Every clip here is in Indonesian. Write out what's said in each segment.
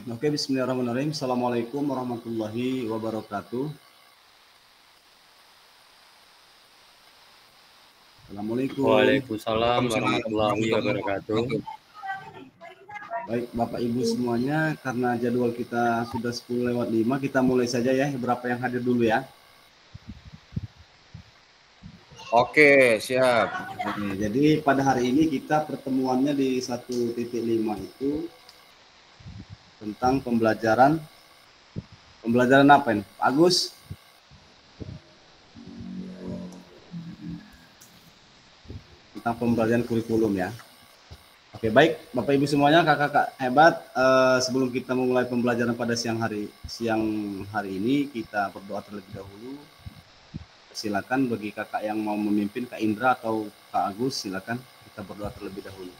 Oke, bismillahirrahmanirrahim. Assalamualaikum warahmatullahi wabarakatuh. Assalamualaikum. Waalaikumsalam warahmatullahi wabarakatuh. Baik, Bapak Ibu semuanya, karena jadwal kita sudah 10:05, kita mulai saja ya. Berapa yang hadir dulu ya? Oke, siap. Oke, jadi pada hari ini kita pertemuannya di 1.5 itu tentang pembelajaran apa ini? Pak Agus? Tentang pembelajaran kurikulum ya. Oke, baik Bapak Ibu semuanya, kakak-kakak hebat. Sebelum kita memulai pembelajaran pada siang hari ini, kita berdoa terlebih dahulu. Silakan bagi kakak yang mau memimpin, Kak Indra atau Kak Agus, silakan kita berdoa terlebih dahulu.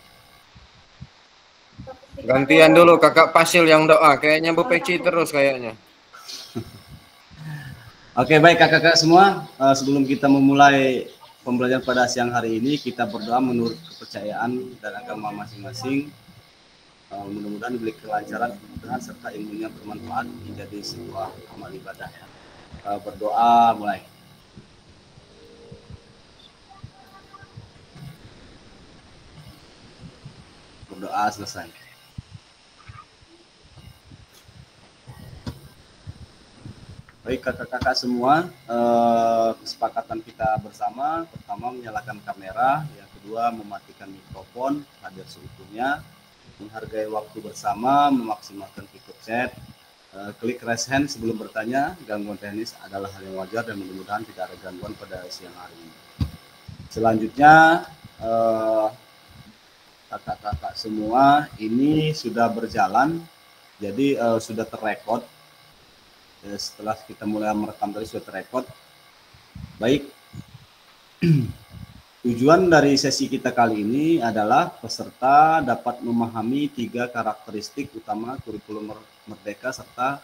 Gantian dulu kakak Pasil yang doa, kayaknya Bu Peci terus kayaknya. Oke, baik kakak-kakak semua, sebelum kita memulai pembelajaran pada siang hari ini, kita berdoa menurut kepercayaan dan agama masing-masing. Mudah-mudahan diberi kelancaran, kemudahan serta ilmunya bermanfaat menjadi sebuah amal ibadah ya. Berdoa mulai. Berdoa selesai. Baik kakak-kakak semua, kesepakatan kita bersama, pertama menyalakan kamera, yang kedua mematikan mikrofon, hadir seutuhnya, menghargai waktu bersama, memaksimalkan fitur chat, klik raise hand sebelum bertanya. Gangguan teknis adalah hal yang wajar dan mudah-mudahan tidak ada gangguan pada siang hari ini. Selanjutnya, kakak-kakak semua ini sudah berjalan, jadi sudah terrekod. Setelah kita mulai merekam tadi sudah terrekod. Baik, tujuan dari sesi kita kali ini adalah peserta dapat memahami 3 karakteristik utama kurikulum Merdeka serta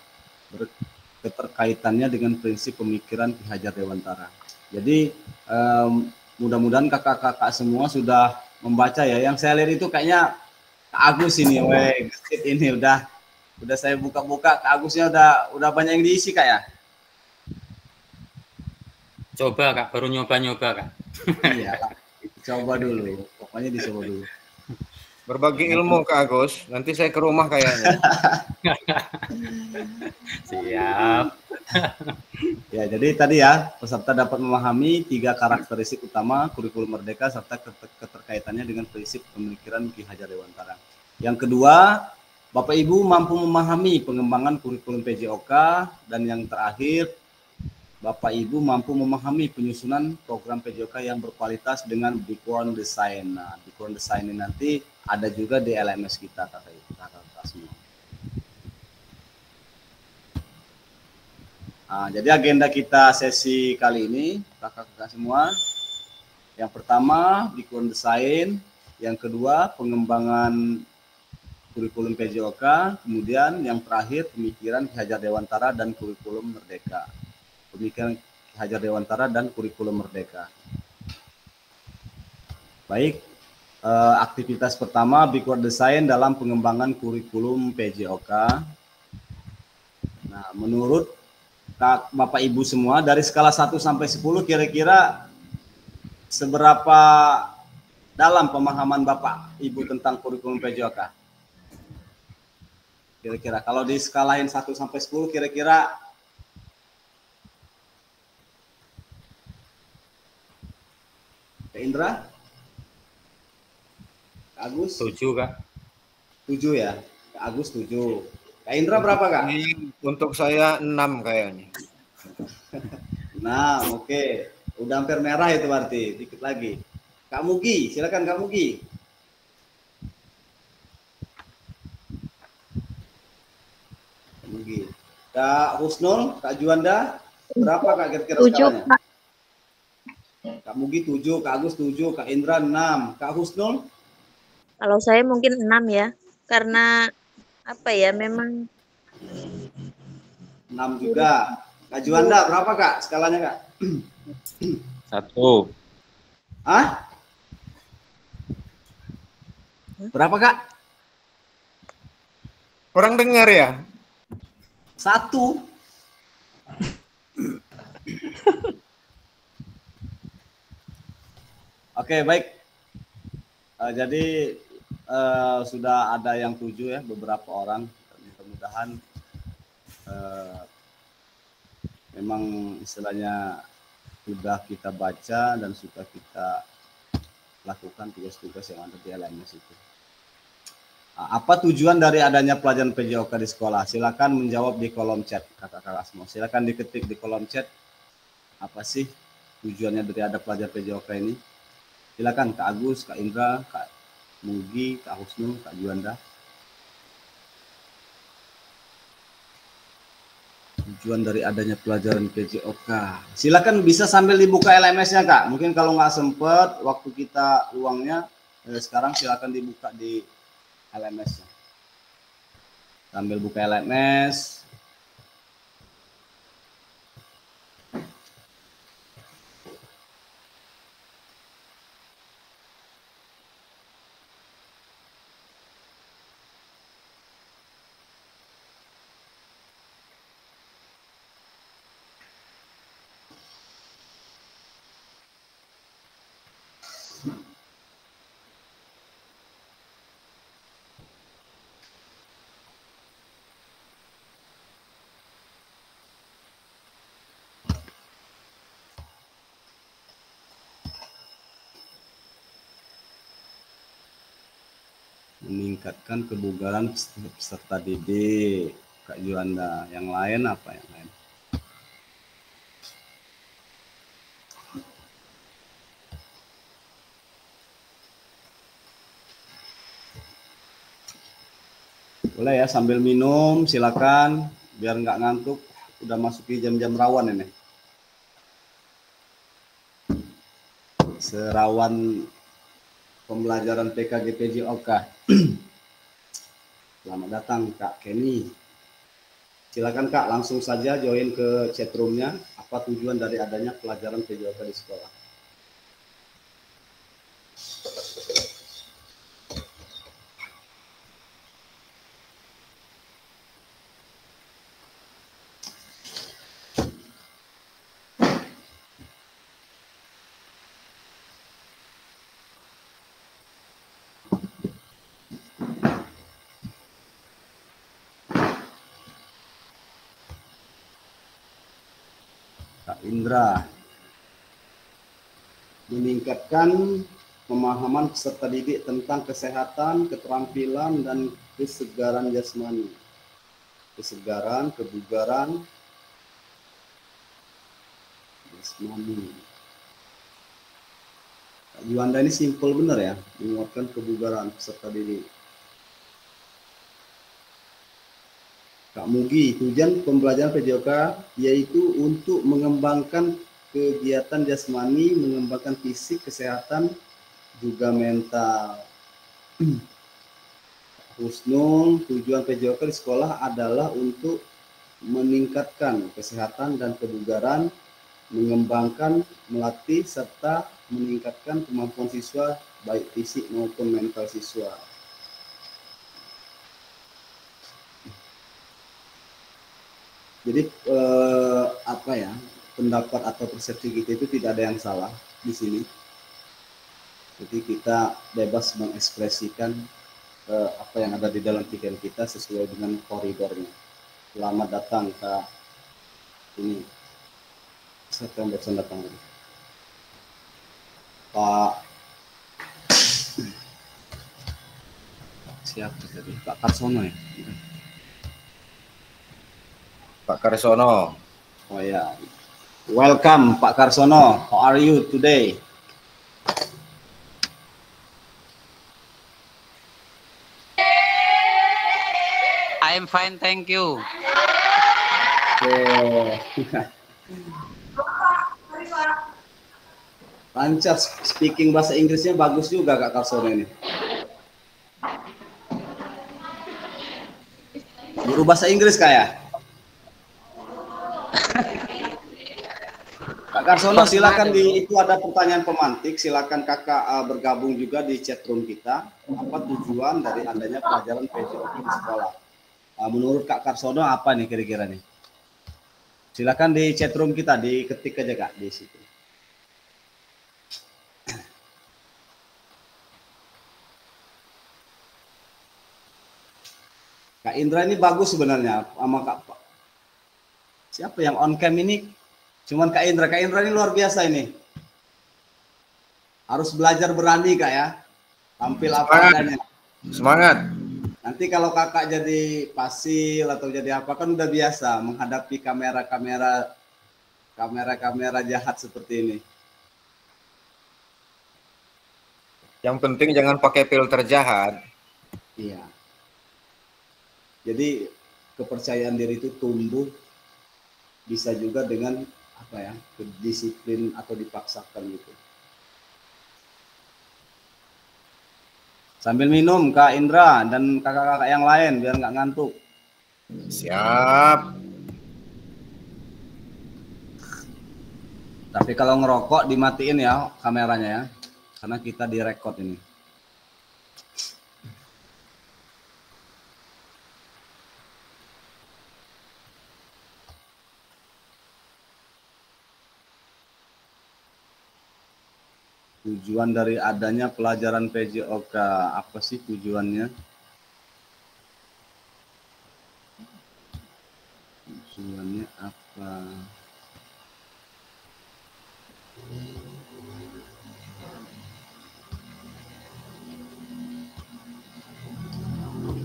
keterkaitannya dengan prinsip pemikiran Ki Hajar Dewantara. Jadi mudah-mudahan kakak-kakak semua sudah membaca ya. Yang saya lihat itu kayaknya Kak Agus ini, gesit ini udah saya buka-buka. Kak Agusnya udah banyak yang diisi Kak ya? Coba Kak, baru nyoba-nyoba Kak. Iya, coba dulu. Pokoknya dicoba dulu. Berbagi ilmu Kak Agus, nanti saya ke rumah kayaknya. Siap. Ya, jadi tadi ya, peserta dapat memahami 3 karakteristik utama kurikulum Merdeka serta keterkaitannya dengan prinsip pemikiran Ki Hajar Dewantara. Yang kedua, Bapak Ibu mampu memahami pengembangan kurikulum PJOK, dan yang terakhir, Bapak Ibu mampu memahami penyusunan program PJOK yang berkualitas dengan background design. Nah, background design ini nanti ada juga di LMS kita, kakak-kakak semua. Nah, jadi agenda kita sesi kali ini, kakak-kakak semua, yang pertama background design, yang kedua pengembangan kurikulum PJOK, kemudian yang terakhir pemikiran Ki Hajar Dewantara dan kurikulum Merdeka. Pemikiran Ki Hajar Dewantara dan kurikulum Merdeka. Baik, aktivitas pertama backward design dalam pengembangan kurikulum PJOK. Nah, menurut Bapak Ibu semua dari skala 1 sampai 10 kira-kira seberapa dalam pemahaman Bapak Ibu tentang kurikulum PJOK? Kira-kira kalau di skalain 1 sampai 10 kira-kira Kak Indra? Kak Agus? 7 Kak. 7 ya? Kak Agus 7. Kak Indra berapa Kak? Untuk saya 6 kayaknya. Nah, oke. Udah hampir merah itu berarti, dikit lagi. Kak Mugi, silakan Kak Mugi. Kak Husnul, Kak Juanda, berapa Kak kira-kira skalanya? Kak Mugi 7, Kak Agus 7, Kak Indra 6, Kak Husnul? Kalau saya mungkin 6 ya, karena apa ya, memang 6 juga. Kak Juanda berapa Kak skalanya Kak? 1. Hah? Berapa Kak? Kurang dengar ya? Satu. Oke, baik. Jadi sudah ada yang 7 ya, beberapa orang. Mudah-mudahan memang istilahnya sudah kita baca dan sudah kita lakukan tugas-tugas yang ada di LMS itu. Apa tujuan dari adanya pelajaran PJOK di sekolah? Silakan menjawab di kolom chat, kakak-kakak semua. Silakan diketik di kolom chat. Apa sih tujuannya dari ada pelajaran PJOK ini? Silakan Kak Agus, Kak Indra, Kak Mugi, Kak Husnul, Kak Juanda. Tujuan dari adanya pelajaran PJOK. Silakan bisa sambil dibuka LMS-nya Kak. Mungkin kalau nggak sempat waktu kita luangnya sekarang silakan dibuka di LMS-nya. Sambil buka LMS. Meningkatkan kebugaran peserta didik. Kak Juanda, yang lain apa yang lain? Boleh ya sambil minum, silakan biar nggak ngantuk. Udah masuki jam-jam rawan ini. Serawan pembelajaran PKG PJOK. Selamat datang Kak Kenny. Silakan Kak, langsung saja join ke chatroomnya. Apa tujuan dari adanya pelajaran PJOK di sekolah? Kak Indra, meningkatkan pemahaman peserta didik tentang kesehatan, keterampilan, dan kesegaran jasmani. Kesegaran, kebugaran, jasmani. Kak Juanda ini simpel benar ya, menguatkan kebugaran peserta didik. Kak Mugi, tujuan pembelajaran PJOK yaitu untuk mengembangkan kegiatan jasmani, mengembangkan fisik, kesehatan, juga mental. Husnul, tujuan PJOK di sekolah adalah untuk meningkatkan kesehatan dan kebugaran, mengembangkan, melatih, serta meningkatkan kemampuan siswa, baik fisik maupun mental siswa. Jadi apa ya, pendapat atau persepsi kita itu tidak ada yang salah di sini. Jadi kita bebas mengekspresikan apa yang ada di dalam pikiran kita sesuai dengan koridornya. Selamat datang Kak ini. Siapa yang barusan datang? Pak siapa tadi? Pak Karsono ya? Pak Karsono. Oh ya. Welcome Pak Karsono. How are you today? I am fine, thank you. Lancar speaking bahasa Inggrisnya bagus juga Kak Karsono ini. Guru bahasa Inggris kayak. Kak Karsono silakan itu ada pertanyaan pemantik, silakan Kakak bergabung juga di chat room kita. Apa tujuan dari adanya pelajaran PJOK di sekolah? Menurut Kak Karsono apa nih kira-kira nih? Silakan di chat room kita, diketik aja Kak di situ. Kak Indra ini bagus sebenarnya sama Kak Pak. Siapa yang on cam ini? Cuman Kak Indra. Kak Indra ini luar biasa ini. Harus belajar berani Kak ya. Tampil apa adanya. Semangat. Nanti kalau kakak jadi pasil atau jadi apa kan udah biasa menghadapi kamera jahat seperti ini. Yang penting jangan pakai filter jahat. Iya. Jadi kepercayaan diri itu tumbuh bisa juga dengan apa ya, disiplin atau dipaksakan gitu. Sambil minum Kak Indra dan kakak-kakak yang lain biar nggak ngantuk. Siap. Tapi kalau ngerokok dimatiin ya kameranya ya, karena kita direkod ini. Tujuan dari adanya pelajaran PJOK, apa sih tujuannya? Tujuannya apa?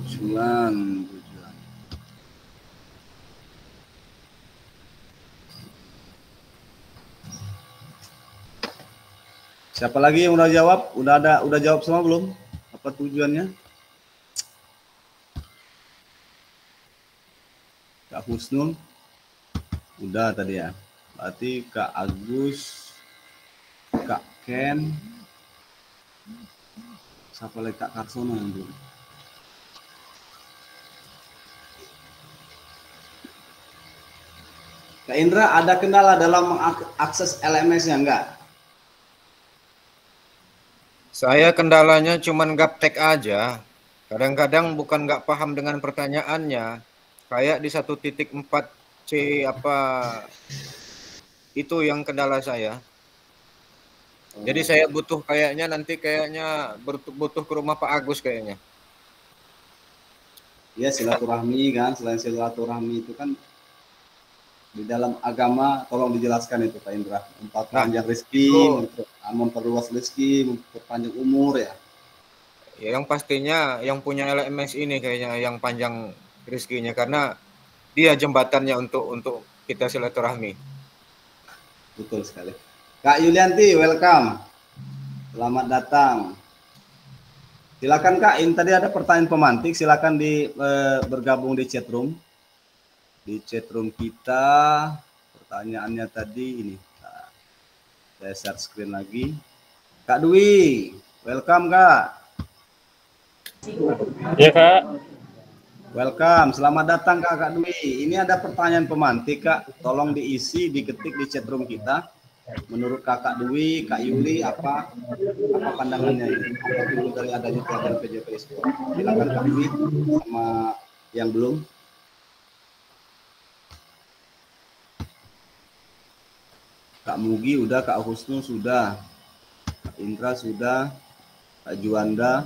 Tujuan. Siapa lagi yang udah jawab? Udah jawab semua belum? Apa tujuannya? Kak Husnul? Udah tadi ya. Berarti Kak Agus, Kak Ken, siapa lagi Kak Karsono yang belum? Kak Indra, ada kendala dalam mengakses LMS-nya enggak? Saya kendalanya cuman gaptek aja. Kadang-kadang bukan nggak paham dengan pertanyaannya. Kayak di 1.4c apa itu yang kendala saya. Jadi saya butuh nanti butuh ke rumah Pak Agus kayaknya. Ya silaturahmi kan, selain silaturahmi itu kan di dalam agama tolong dijelaskan itu Pak Indra. Memperpanjang rezeki, memperluas rezeki, memperpanjang umur ya. Ya, yang pastinya yang punya LMS ini kayaknya yang panjang rezekinya karena dia jembatannya untuk kita silaturahmi. Betul sekali. Kak Yulianti, welcome. Selamat datang. Silakan Kak, ini tadi ada pertanyaan pemantik, silakan bergabung di chat room. Di chat room kita, pertanyaannya tadi ini. Nah, saya share screen lagi. Kak Dwi, welcome Kak. Ya Kak. Welcome, selamat datang Kak Dwi. Ini ada pertanyaan pemantik Kak, tolong diisi, diketik di chat room kita. Menurut Kakak Dwi, Kak Yuli, apa pandangannya ini? Apa dulu dari adanya pelajaran PJP Sport? Silakan Kak Dwi sama yang belum. Kak Mugi udah, Kak Husnu sudah, Kak Indra sudah, Kak Juanda.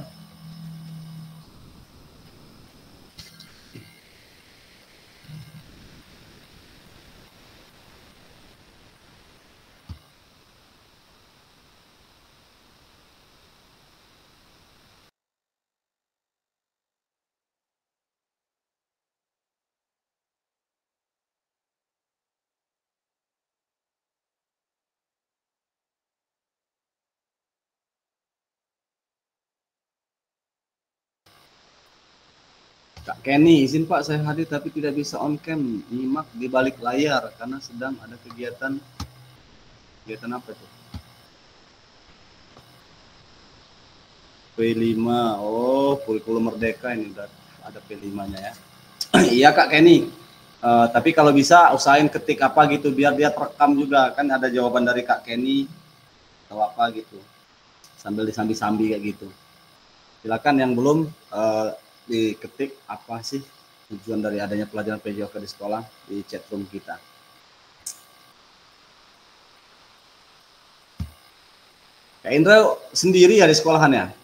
Kak Kenny, izin Pak saya hadir tapi tidak bisa on cam, nyimak di balik layar karena sedang ada kegiatan apa itu? P5, oh kurikulum merdeka ini udah ada P5-nya ya. Iya Kak Kenny, tapi kalau bisa usahain ketik apa gitu biar dia terekam juga, kan ada jawaban dari Kak Kenny atau apa gitu, sambil disambi-sambi kayak gitu. Silakan yang belum diketik apa sih tujuan dari adanya pelajaran PJOK di sekolah di chat room kita. Kak Indra sendiri ya di sekolahannya?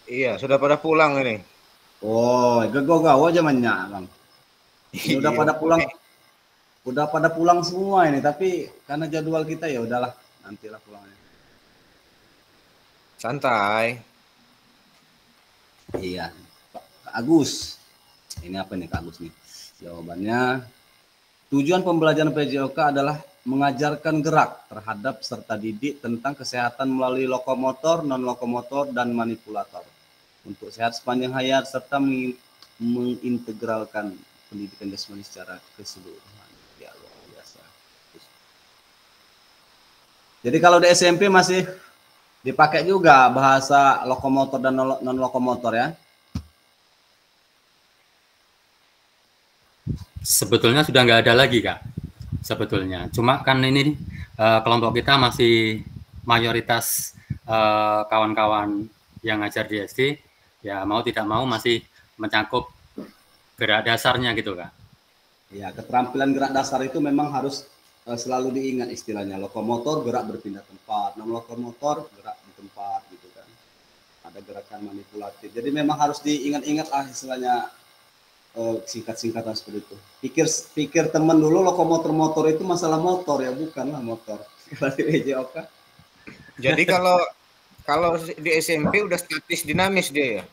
Iya, sudah pada pulang ini. Oh, gagal aja banyak, Bang. Ini udah pada pulang. Udah pada pulang semua ini, tapi karena jadwal kita ya udahlah, nantilah pulangnya. Santai. Iya, Kak Agus. Ini apa nih Kak Agus nih? Jawabannya, tujuan pembelajaran PJOK adalah mengajarkan gerak terhadap peserta didik tentang kesehatan melalui lokomotor, non-lokomotor, dan manipulator. Untuk sehat sepanjang hayat serta mengintegralkan pendidikan jasmani secara keseluruhan. Ya, luar biasa. Jadi kalau di SMP masih dipakai juga bahasa lokomotor dan non-lokomotor ya? Sebetulnya sudah nggak ada lagi, Kak. Sebetulnya. Cuma kan ini kelompok kita masih mayoritas kawan-kawan yang ngajar di SD, ya mau tidak mau masih mencakup gerak dasarnya gitu, Kak. Ya, keterampilan gerak dasar itu memang harus selalu diingat istilahnya. Lokomotor gerak berpindah tempat, non-lokomotor gerak di tempat gitu kan. Ada gerakan manipulatif. Jadi memang harus diingat-ingat lah istilahnya singkat-singkatan seperti itu. Pikir teman dulu lokomotor motor itu masalah motor ya, bukanlah motor. Kalau di PJOK. Jadi kalau di SMP udah statis dinamis dia ya.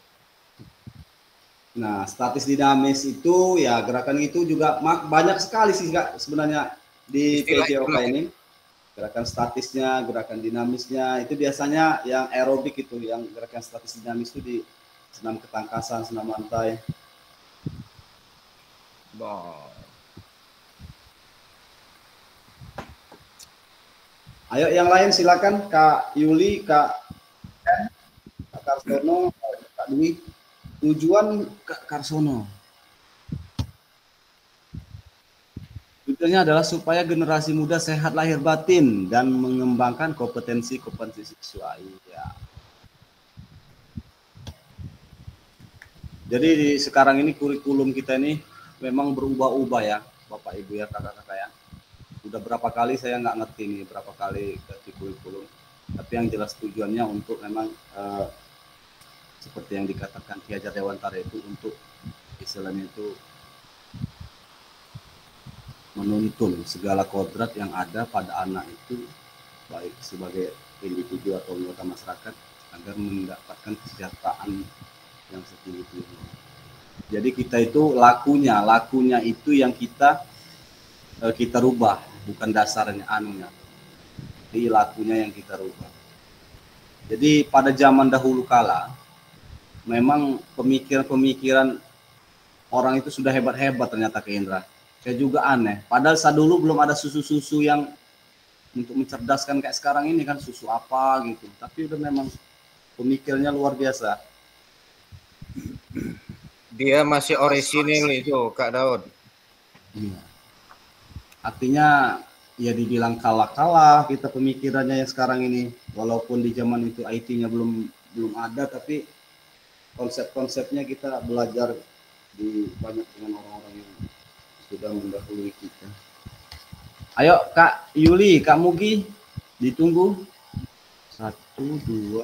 Nah, statis dinamis itu ya gerakan itu juga banyak sekali sih Kak sebenarnya di PJOK ini. Gerakan statisnya, gerakan dinamisnya itu biasanya yang aerobik itu, yang gerakan statis dinamis itu di senam ketangkasan, senam lantai. Ayo yang lain silakan Kak Yuli, Kak Karsono, Kak Dwi. Tujuan Kak Karsono. Tujuannya adalah supaya generasi muda sehat lahir batin dan mengembangkan kompetensi siswa. Ya. Jadi sekarang ini kurikulum kita ini memang berubah-ubah ya, Bapak Ibu ya, kakak-kakak ya. Udah berapa kali saya nggak ngerti nih, berapa kali ganti kurikulum. Tapi yang jelas tujuannya untuk memang seperti yang dikatakan Ki Hajar Dewantara itu untuk istilahnya itu menuntun segala kodrat yang ada pada anak itu baik sebagai individu atau anggota masyarakat agar mendapatkan kesejahteraan yang setinggi-tingginya. Jadi kita itu lakunya itu yang kita rubah, bukan dasarnya anunya. Jadi lakunya yang kita rubah. Jadi pada zaman dahulu kala memang pemikiran orang itu sudah hebat-hebat ternyata ke Indra. Saya juga aneh. Padahal dulu belum ada susu-susu yang untuk mencerdaskan kayak sekarang ini kan, susu apa gitu. Tapi udah memang pemikirannya luar biasa. Dia masih orisinil itu Kak Daud. Iya. Artinya ya dibilang kalah kita pemikirannya yang sekarang ini. Walaupun di zaman itu IT-nya belum ada, tapi konsep-konsepnya kita belajar di banyak dengan orang-orang yang sudah mendahului kita. Ayo Kak Yuli, Kak Mugi, ditunggu. 1, 2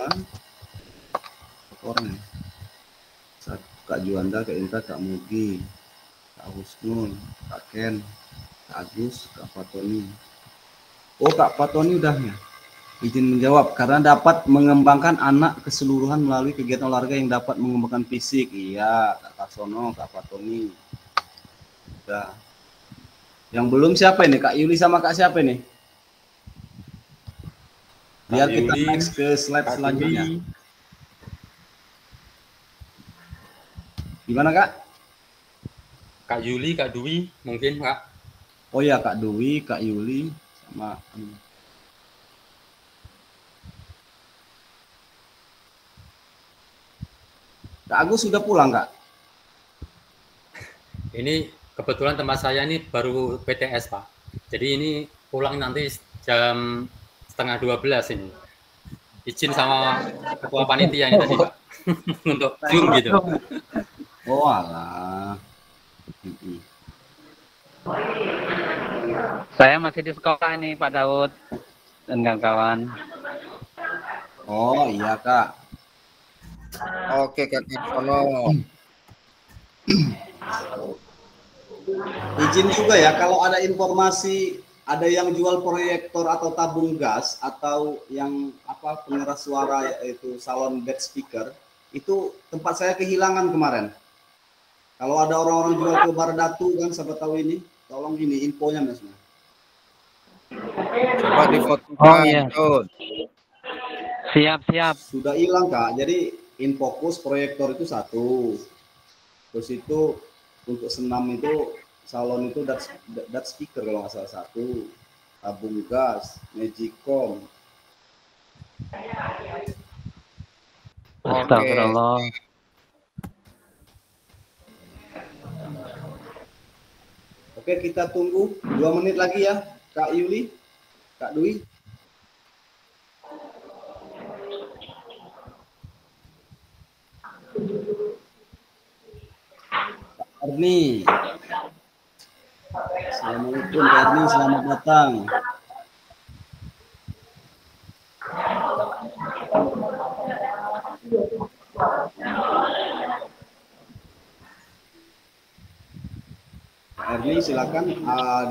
orang ya. Kak Juanda, Kak Indra, Kak Mugi, Kak Husnul, Kak Ken, Kak Agus, Kak Fatoni. Oh, Kak Fatoni udah ya. Izin menjawab, karena dapat mengembangkan anak keseluruhan melalui kegiatan olahraga yang dapat mengembangkan fisik. Iya, Kak Karsono, Kak Fatoni. Udah. Yang belum siapa ini? Kak Yuli sama Kak siapa ini? Biar kita next ke slide selanjutnya. Gimana Kak? Kak Yuli, Kak Dwi mungkin Kak. Oh ya, Kak Dwi, Kak Yuli sama Kak Agus sudah pulang Kak? Ini kebetulan tempat saya ini baru PTS Pak. Jadi ini pulang nanti jam 11:30 ini. Izin sama ketua panitia ini tadi Pak. untuk Zoom gitu. Oh alah. Saya masih di sekolah ini Pak Daud dan kawan-kawan. Oh iya Kak. Oke Kak Karsono. Izin juga ya kalau ada informasi ada yang jual proyektor atau tabung gas atau yang apa pengeras suara yaitu salon bed speaker itu tempat saya kehilangan kemarin. Kalau ada orang-orang jual ke Bardatu kan siapa tahu ini, tolong ini infonya Mas. Coba difotokan. Oh iya. Tuh. Siap. Sudah hilang Kak. Jadi Infocus proyektor itu satu. Terus itu untuk senam itu salon itu dat speaker kalau nggak salah satu. Tabung gas, Magicom. Astagfirullah. Oke, kita tunggu 2 menit lagi ya, Kak Yuli, Kak Dwi. Kak Erni. Assalamualaikum Kak Erni, selamat datang. Erni silakan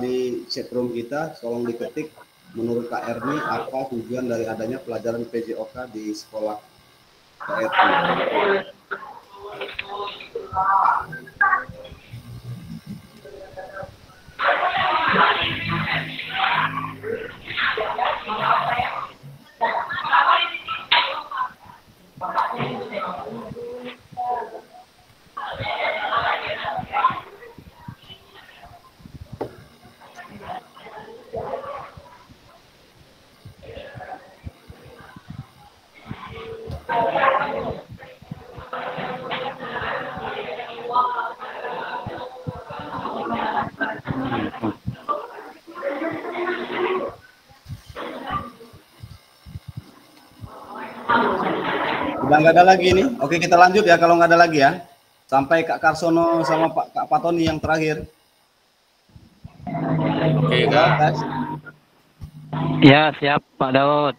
di chatroom kita tolong diketik menurut Kak Erni apa tujuan dari adanya pelajaran PJOK di sekolah Kak Erni. Udah nggak ada lagi nih. Oke, kita lanjut ya kalau nggak ada lagi ya. Sampai Kak Karsono sama Kak Patoni yang terakhir. Oke, Udah, Kak. tes. Ya, siap Pak Daud.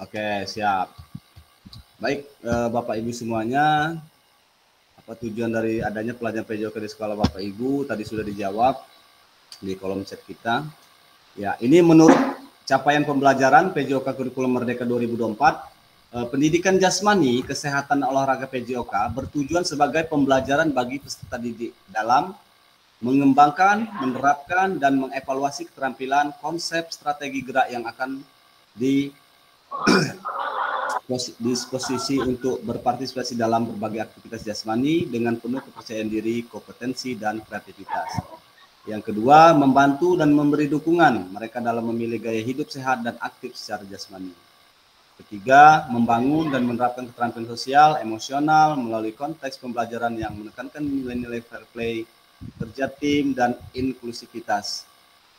Oke, siap. Baik, Bapak Ibu semuanya, apa tujuan dari adanya pelajaran PJOK di sekolah Bapak Ibu tadi sudah dijawab di kolom chat kita. Ya, ini menurut capaian pembelajaran PJOK Kurikulum Merdeka 2024. Pendidikan jasmani, kesehatan olahraga PJOK bertujuan sebagai pembelajaran bagi peserta didik dalam mengembangkan, menerapkan, dan mengevaluasi keterampilan konsep strategi gerak yang akan disposisi untuk berpartisipasi dalam berbagai aktivitas jasmani dengan penuh kepercayaan diri, kompetensi, dan kreativitas. Yang kedua, membantu dan memberi dukungan mereka dalam memilih gaya hidup sehat dan aktif secara jasmani. Ketiga, membangun dan menerapkan keterampilan sosial, emosional melalui konteks pembelajaran yang menekankan nilai-nilai fair play, kerja tim, dan inklusivitas.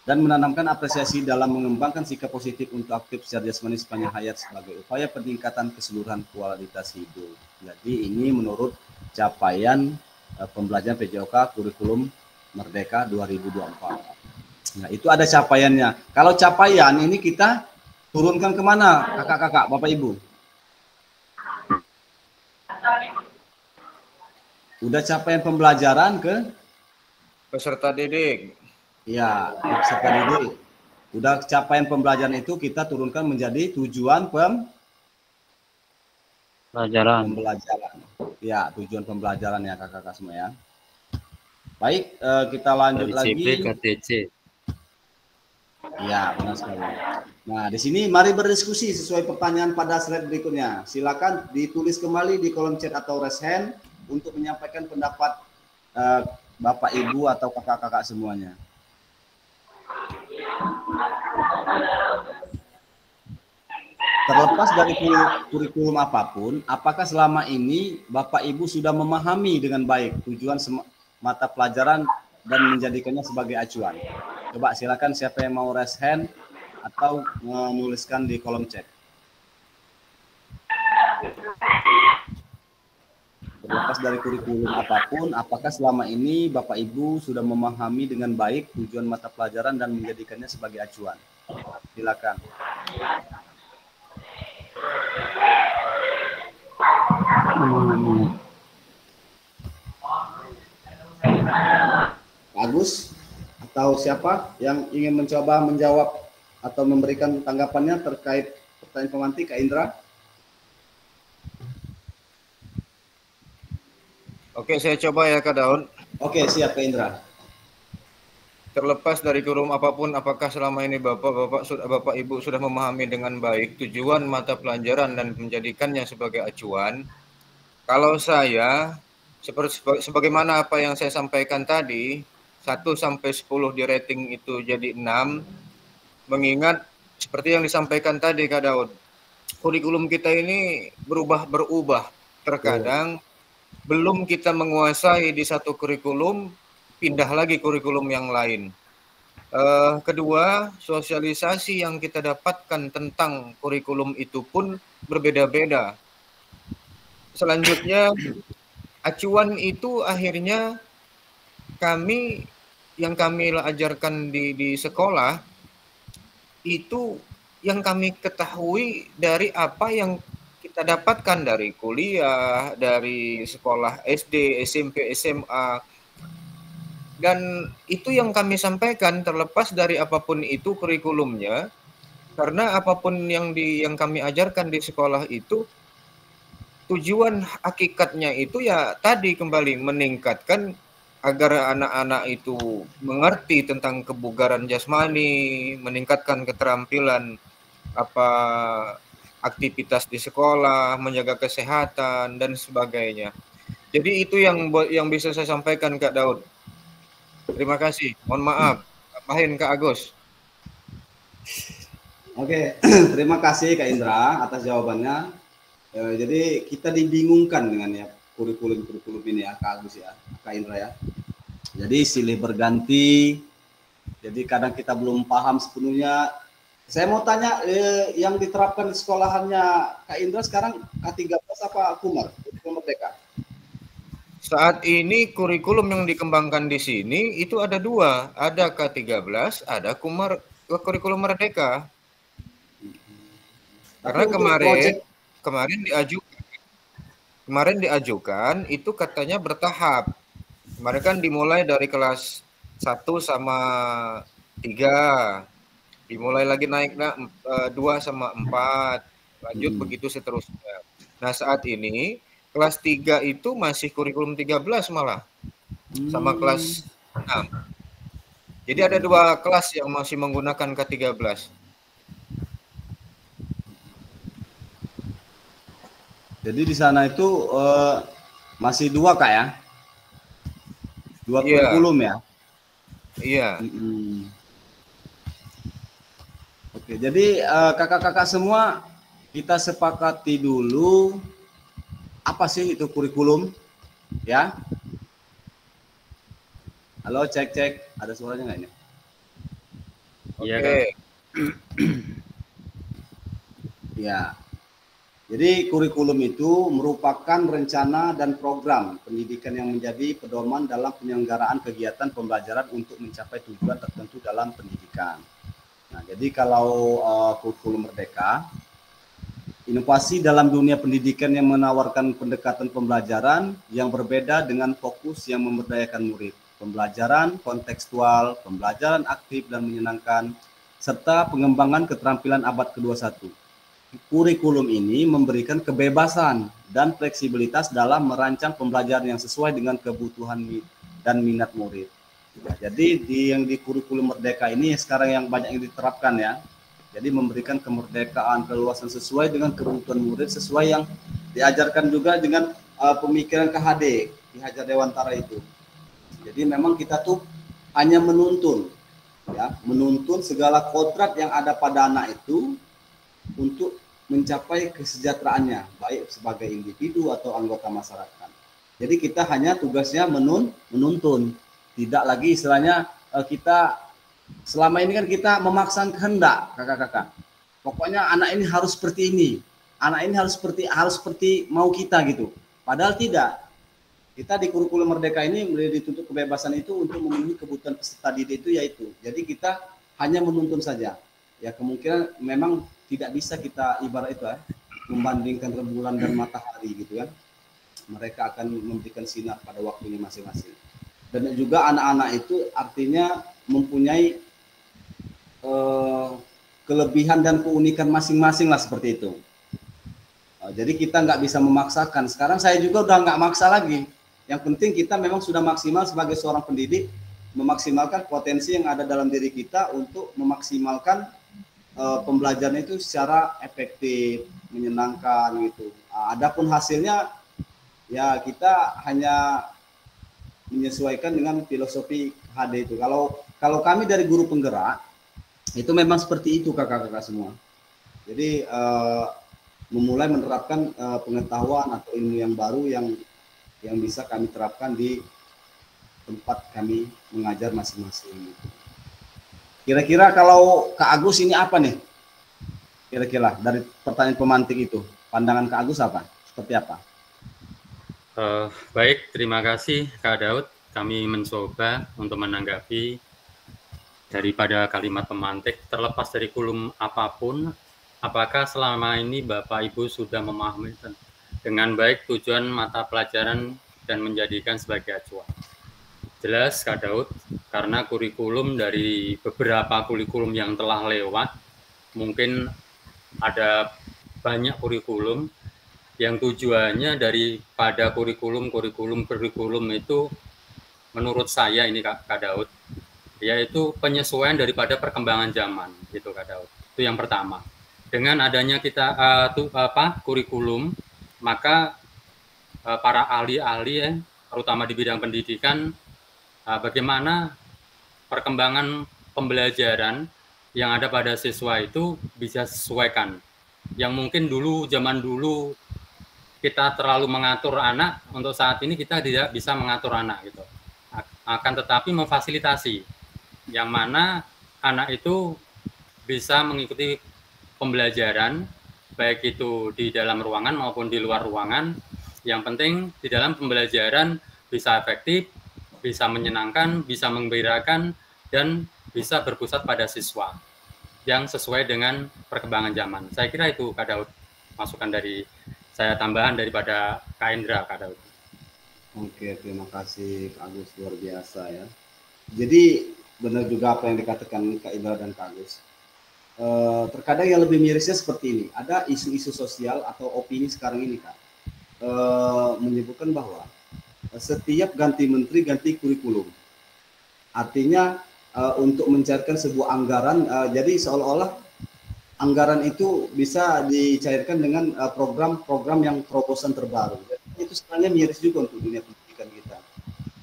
Dan menanamkan apresiasi dalam mengembangkan sikap positif untuk aktif secara jasmani sepanjang hayat sebagai upaya peningkatan keseluruhan kualitas hidup. Jadi ini menurut capaian pembelajaran PJOK Kurikulum Merdeka 2024. Nah, itu ada capaiannya. Kalau capaian ini kita turunkan kemana, kakak-kakak, bapak ibu? Udah capaian pembelajaran ke Peserta didik. ya, peserta didik. Udah capaian pembelajaran itu kita turunkan menjadi tujuan Pelajaran. pembelajaran. Ya, tujuan pembelajaran ya kakak-kakak semua ya. Baik, kita lanjut Dari CP lagi. ke TC. Ya, benar sekali. Nah, di sini mari berdiskusi sesuai pertanyaan pada slide berikutnya. Silakan ditulis kembali di kolom chat atau raise hand untuk menyampaikan pendapat Bapak, Ibu, atau kakak-kakak semuanya. Terlepas dari kurikulum apapun, apakah selama ini Bapak Ibu sudah memahami dengan baik tujuan mata pelajaran dan menjadikannya sebagai acuan? Coba silakan siapa yang mau raise hand atau menuliskan di kolom chat. Terlepas dari kurikulum apapun, apakah selama ini Bapak Ibu sudah memahami dengan baik tujuan mata pelajaran dan menjadikannya sebagai acuan? Silakan. Agus atau siapa yang ingin mencoba menjawab atau memberikan tanggapannya terkait pertanyaan pemantik, Kak Indra? Oke, saya coba ya Kak Daun. Oke, siap Kak Indra. Terlepas dari kurikulum apapun, apakah selama ini Bapak Ibu sudah memahami dengan baik tujuan mata pelajaran dan menjadikannya sebagai acuan? Kalau saya, sebagaimana apa yang saya sampaikan tadi, 1 sampai 10 di rating itu jadi 6, mengingat seperti yang disampaikan tadi Kak Daud, kurikulum kita ini berubah. Terkadang belum kita menguasai di satu kurikulum, pindah lagi kurikulum yang lain. Kedua, sosialisasi yang kita dapatkan tentang kurikulum itu pun berbeda-beda. Selanjutnya, acuan itu akhirnya kami ajarkan di sekolah itu yang kami ketahui dari apa yang kita dapatkan dari kuliah, dari sekolah SD, SMP, SMA, dan itu yang kami sampaikan terlepas dari apapun itu kurikulumnya, karena apapun yang kami ajarkan di sekolah itu tujuan hakikatnya itu ya tadi kembali meningkatkan agar anak-anak itu mengerti tentang kebugaran jasmani, meningkatkan keterampilan aktivitas di sekolah, menjaga kesehatan dan sebagainya. Jadi itu yang bisa saya sampaikan Kak Daud. Terima kasih. Mohon maaf. Tambahin Kak Agus. Oke, terima kasih Kak Indra atas jawabannya. Jadi kita dibingungkan dengan ya kurikulum ini ya Kak Agus ya, Kak Indra ya. Jadi silih berganti. Jadi kadang kita belum paham sepenuhnya. Saya mau tanya yang diterapkan di sekolahannya Kak Indra sekarang K13 apa Kumar? Kurikulum Merdeka. Saat ini kurikulum yang dikembangkan di sini itu ada 2, ada K13, ada kurikulum Merdeka. Karena kemarin diajukan itu katanya bertahap. Kemarin kan dimulai dari kelas 1 sama 3, dimulai lagi naik 2 sama 4, lanjut begitu seterusnya. Nah saat ini kelas 3 itu masih kurikulum 13 malah, sama kelas 6. Jadi ada 2 kelas yang masih menggunakan K13. Jadi di sana itu masih 2 Kak ya? 2 kurikulum ya? Iya. Oke, jadi kakak-kakak semua kita sepakati dulu apa sih itu kurikulum ya? Halo, cek, ada suaranya nggak ini? Iya. Oke. Ya. Jadi kurikulum itu merupakan rencana dan program pendidikan yang menjadi pedoman dalam penyelenggaraan kegiatan pembelajaran untuk mencapai tujuan tertentu dalam pendidikan. Nah, jadi kalau kurikulum Merdeka, inovasi dalam dunia pendidikan yang menawarkan pendekatan pembelajaran yang berbeda dengan fokus yang memberdayakan murid, pembelajaran kontekstual, pembelajaran aktif dan menyenangkan, serta pengembangan keterampilan abad ke-21. Kurikulum ini memberikan kebebasan dan fleksibilitas dalam merancang pembelajaran yang sesuai dengan kebutuhan dan minat murid. Ya, jadi yang di kurikulum Merdeka ini sekarang yang banyak yang diterapkan ya. Jadi memberikan kemerdekaan, keluasan sesuai dengan kebutuhan murid, sesuai yang diajarkan juga dengan pemikiran KHD Ki Hajar Dewantara itu. Jadi memang kita tuh hanya menuntun, ya, menuntun segala kodrat yang ada pada anak itu untuk mencapai kesejahteraannya, baik sebagai individu atau anggota masyarakat. Jadi kita hanya tugasnya menuntun, tidak lagi istilahnya kita selama ini kan kita memaksakan kehendak kakak-kakak. Pokoknya anak ini harus seperti ini, anak ini harus seperti mau kita gitu. Padahal tidak. Kita di kurikulum Merdeka ini dituntut kebebasan itu untuk memenuhi kebutuhan peserta didik itu, yaitu jadi kita hanya menuntun saja. Ya kemungkinan memang tidak bisa kita ibarat itu membandingkan rembulan dan matahari gitu kan. Mereka akan memberikan sinar pada waktunya masing-masing. Dan juga anak-anak itu artinya mempunyai kelebihan dan keunikan masing-masing lah seperti itu. Jadi kita nggak bisa memaksakan. Sekarang saya juga udah nggak maksa lagi. Yang penting kita memang sudah maksimal sebagai seorang pendidik, memaksimalkan potensi yang ada dalam diri kita untuk memaksimalkan pembelajaran itu secara efektif, menyenangkan gitu. Adapun hasilnya ya kita hanya menyesuaikan dengan filosofi HD itu. Kalau kami dari guru penggerak itu memang seperti itu kakak-kakak semua. Jadi memulai menerapkan pengetahuan atau ilmu yang baru yang bisa kami terapkan di tempat kami mengajar masing-masing. Kira-kira kalau Kak Agus ini apa nih? Kira-kira dari pertanyaan pemantik itu, pandangan Kak Agus apa? Seperti apa? Baik, terima kasih Kak Daud. Kami mencoba untuk menanggapi daripada kalimat pemantik, terlepas dari kurikulum apapun, apakah selama ini Bapak Ibu sudah memahami dengan baik tujuan mata pelajaran dan menjadikan sebagai acuan? Jelas Kak Daud, karena kurikulum dari beberapa kurikulum yang telah lewat, mungkin ada banyak kurikulum yang tujuannya daripada kurikulum itu menurut saya ini Kak Daud, yaitu penyesuaian daripada perkembangan zaman, gitu Kak Daud. Itu yang pertama. Dengan adanya kita kurikulum, maka para ahli-ahli terutama di bidang pendidikan, bagaimana perkembangan pembelajaran yang ada pada siswa itu bisa sesuaikan. Yang mungkin zaman dulu kita terlalu mengatur anak, untuk saat ini kita tidak bisa mengatur anak gitu. Akan tetapi memfasilitasi yang mana anak itu bisa mengikuti pembelajaran baik itu di dalam ruangan maupun di luar ruangan. Yang penting di dalam pembelajaran bisa efektif, bisa menyenangkan, bisa menggembirakan, dan bisa berpusat pada siswa yang sesuai dengan perkembangan zaman. Saya kira itu Kak Daud, masukan dari saya, tambahan daripada Kak Indra, Kak Daud. Oke, terima kasih Kak Agus, luar biasa ya. Jadi benar juga apa yang dikatakan Kak Indra dan Kak Agus. Terkadang yang lebih mirisnya seperti ini, ada isu-isu sosial atau opini sekarang ini Kak, menyebutkan bahwa setiap ganti menteri ganti kurikulum. Artinya untuk mencairkan sebuah anggaran, jadi seolah-olah anggaran itu bisa dicairkan dengan program-program yang terobosan terbaru. Itu sebenarnya miris juga untuk dunia pendidikan kita.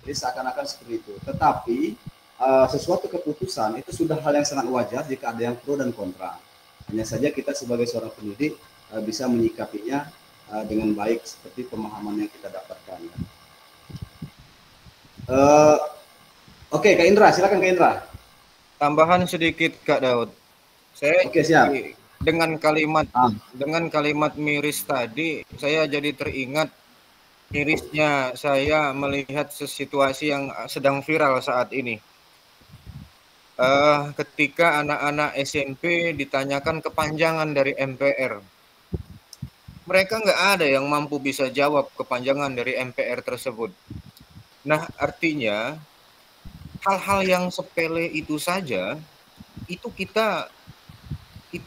Jadi seakan-akan seperti itu. Tetapi sesuatu keputusan itu sudah hal yang sangat wajar jika ada yang pro dan kontra. Hanya saja kita sebagai seorang pendidik bisa menyikapinya dengan baik seperti pemahaman yang kita dapatkan. Oke, Kak Indra, silakan Kak Indra. Tambahan sedikit Kak Daud. Saya siap. Dengan kalimat miris tadi, saya jadi teringat mirisnya saya melihat situasi yang sedang viral saat ini. Ketika anak-anak SMP ditanyakan kepanjangan dari MPR, mereka nggak ada yang mampu bisa jawab kepanjangan dari MPR tersebut. Nah, artinya hal-hal yang sepele itu saja, itu kita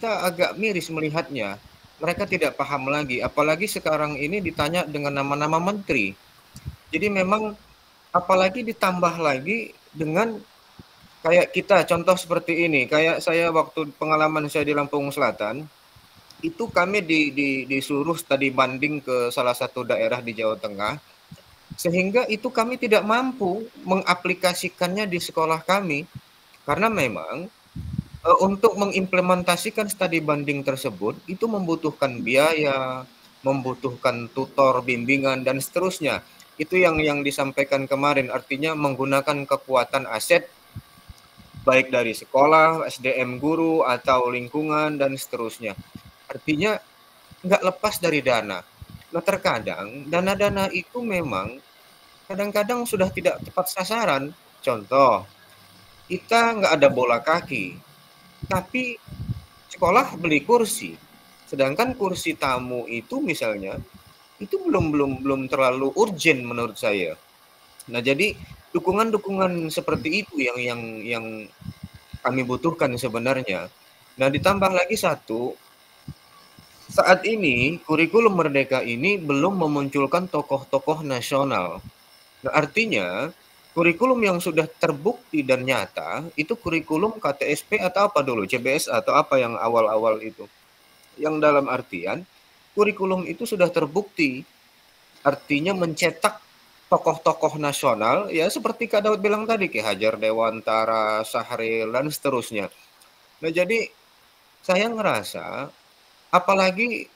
agak miris melihatnya. Mereka tidak paham lagi, apalagi sekarang ini ditanya dengan nama-nama menteri. Jadi memang apalagi ditambah lagi dengan kayak kita, contoh seperti ini, kayak saya waktu pengalaman saya di Lampung Selatan, itu kami disuruh tadi banding ke salah satu daerah di Jawa Tengah, sehingga itu kami tidak mampu mengaplikasikannya di sekolah kami, karena memang untuk mengimplementasikan studi banding tersebut itu membutuhkan biaya, membutuhkan tutor, bimbingan, dan seterusnya. Itu yang disampaikan kemarin, artinya menggunakan kekuatan aset baik dari sekolah, SDM guru, atau lingkungan, dan seterusnya. Artinya nggak lepas dari dana. Nah, terkadang dana-dana itu memang kadang-kadang sudah tidak tepat sasaran. Contoh, kita nggak ada bola kaki, tapi sekolah beli kursi. Sedangkan kursi tamu itu misalnya itu belum terlalu urgent menurut saya. Nah, jadi dukungan-dukungan seperti itu yang kami butuhkan sebenarnya. Nah, ditambah lagi satu, saat ini kurikulum Merdeka ini belum memunculkan tokoh-tokoh nasional. Nah, artinya kurikulum yang sudah terbukti dan nyata itu kurikulum KTSP atau apa dulu, CBS atau apa yang awal-awal itu. Yang dalam artian kurikulum itu sudah terbukti, artinya mencetak tokoh-tokoh nasional, ya seperti Kak Daud bilang tadi, Ki Hajar Dewantara, Sahril, dan seterusnya. Nah, jadi saya ngerasa, apalagi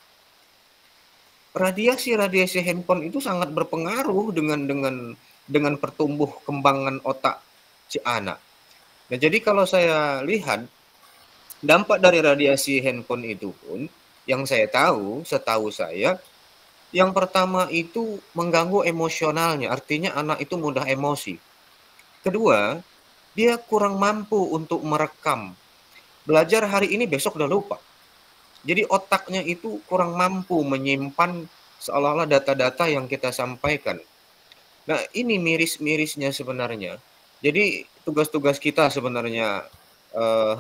radiasi handphone itu sangat berpengaruh dengan pertumbuh kembangan otak si anak. Nah, jadi kalau saya lihat dampak dari radiasi handphone itu pun, yang saya tahu, setahu saya, yang pertama itu mengganggu emosionalnya, artinya anak itu mudah emosi. Kedua, dia kurang mampu untuk merekam. Belajar hari ini, besok udah lupa. Jadi otaknya itu kurang mampu menyimpan seolah-olah data-data yang kita sampaikan. Nah, ini miris-mirisnya sebenarnya. Jadi tugas-tugas kita sebenarnya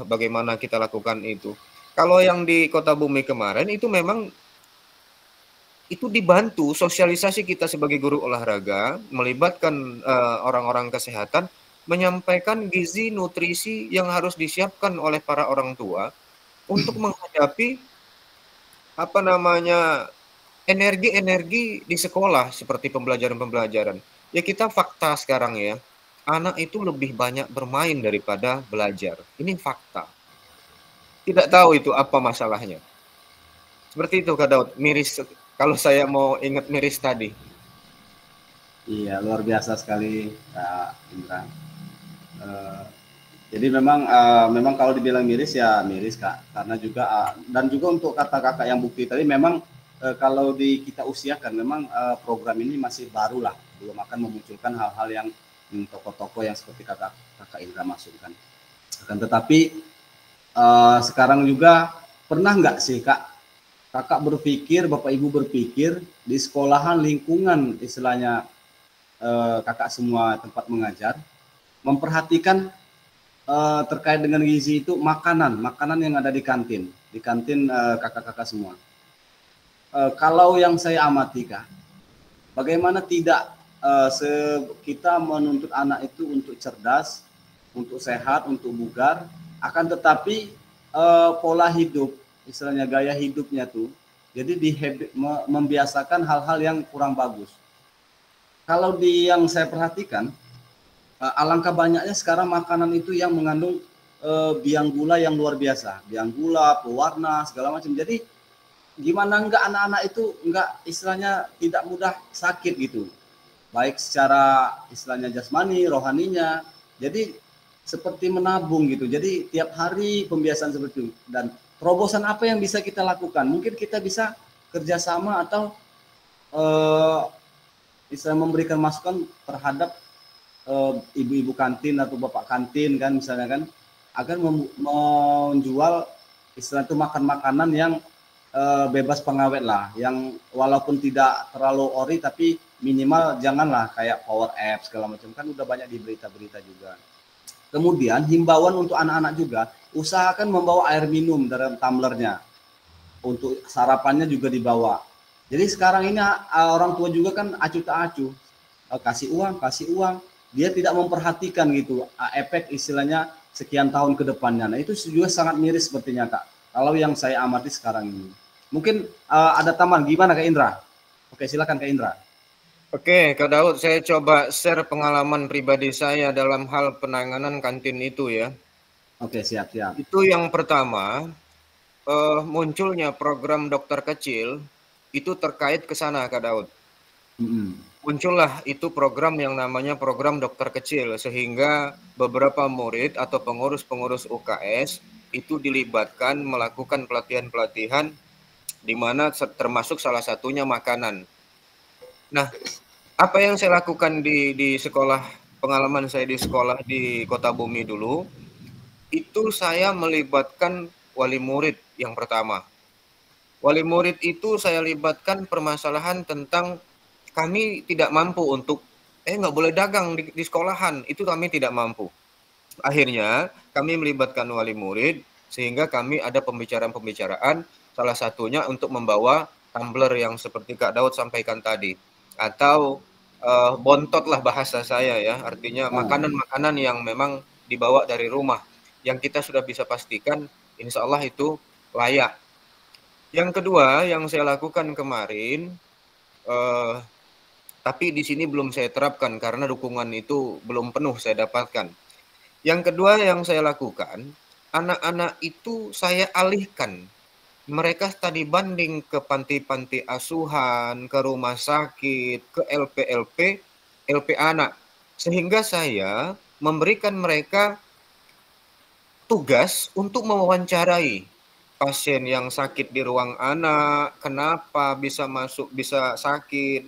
bagaimana kita lakukan itu. Kalau yang di Kota Bumi kemarin itu memang itu dibantu sosialisasi kita sebagai guru olahraga, melibatkan orang-orang kesehatan, menyampaikan gizi nutrisi yang harus disiapkan oleh para orang tua untuk menghadapi energi-energi di sekolah seperti pembelajaran-pembelajaran. Ya, kita fakta sekarang ya, anak itu lebih banyak bermain daripada belajar. Ini fakta. Tidak tahu itu apa masalahnya. Seperti itu Kak Daud, miris kalau saya mau ingat miris tadi. Iya, luar biasa sekali Kak Indra. Jadi memang kalau dibilang miris ya miris Kak, karena juga dan juga untuk kata kakak yang bukti tadi memang kalau kita usiakan memang program ini masih baru lah, belum akan memunculkan hal-hal yang tokoh-tokoh yang seperti kakak Indra maksudkan. Akan tetapi sekarang juga pernah nggak sih Kak, kakak berpikir, Bapak Ibu berpikir di sekolahan lingkungan istilahnya kakak semua tempat mengajar memperhatikan terkait dengan gizi itu makanan yang ada di kantin kakak-kakak semua. Kalau yang saya amati Kak, bagaimana tidak kita menuntut anak itu untuk cerdas, untuk sehat, untuk bugar, akan tetapi pola hidup, istilahnya gaya hidupnya tuh, jadi membiasakan hal-hal yang kurang bagus. Kalau yang saya perhatikan, alangkah banyaknya sekarang makanan itu yang mengandung biang gula yang luar biasa, biang gula, pewarna, segala macam. Jadi gimana enggak anak-anak itu enggak istilahnya tidak mudah sakit gitu, baik secara istilahnya jasmani, rohaninya. Jadi seperti menabung gitu. Jadi tiap hari pembiasaan seperti itu. Dan terobosan apa yang bisa kita lakukan? Mungkin kita bisa kerjasama atau bisa memberikan masukan terhadap ibu-ibu kantin atau bapak kantin kan misalnya kan, agar menjual istilah itu makanan yang bebas pengawet lah, yang walaupun tidak terlalu ori tapi minimal janganlah kayak power apps segala macam, kan udah banyak di berita-berita juga. Kemudian himbauan untuk anak-anak juga, usahakan membawa air minum dalam tumblernya, untuk sarapannya juga dibawa. Jadi sekarang ini orang tua juga kan acuh tak acuh, kasih uang, dia tidak memperhatikan gitu efek istilahnya sekian tahun ke depannya. Nah itu juga sangat miris sepertinya Kak, kalau yang saya amati sekarang ini. Mungkin ada tambahan gimana Kak Indra? Oke, silakan Kak Indra. Oke, Kak Daud, saya coba share pengalaman pribadi saya dalam hal penanganan kantin itu ya. Oke, siap. Itu yang pertama, munculnya program dokter kecil itu terkait ke sana Kak Daud. Muncullah itu program yang namanya program dokter kecil, sehingga beberapa murid atau pengurus-pengurus UKS itu dilibatkan melakukan pelatihan-pelatihan di mana termasuk salah satunya makanan. Nah, Apa yang saya lakukan di sekolah, pengalaman saya di sekolah di Kota Bumi dulu, itu saya melibatkan wali murid yang pertama. Wali murid itu saya libatkan permasalahan tentang kami tidak mampu untuk nggak boleh dagang di sekolahan, itu kami tidak mampu. Akhirnya kami melibatkan wali murid sehingga kami ada pembicaraan-pembicaraan, salah satunya untuk membawa tumbler yang seperti Kak Daud sampaikan tadi, atau bontot lah bahasa saya ya, artinya makanan-makanan yang memang dibawa dari rumah yang kita sudah bisa pastikan insya Allah itu layak. Yang kedua yang saya lakukan kemarin, tapi di sini belum saya terapkan karena dukungan itu belum penuh saya dapatkan. Yang kedua yang saya lakukan, anak-anak itu saya alihkan. Mereka tadi banding ke panti-panti asuhan, ke rumah sakit, ke LP-LP, LP anak. Sehingga saya memberikan mereka tugas untuk mewawancarai pasien yang sakit di ruang anak, kenapa bisa masuk, bisa sakit.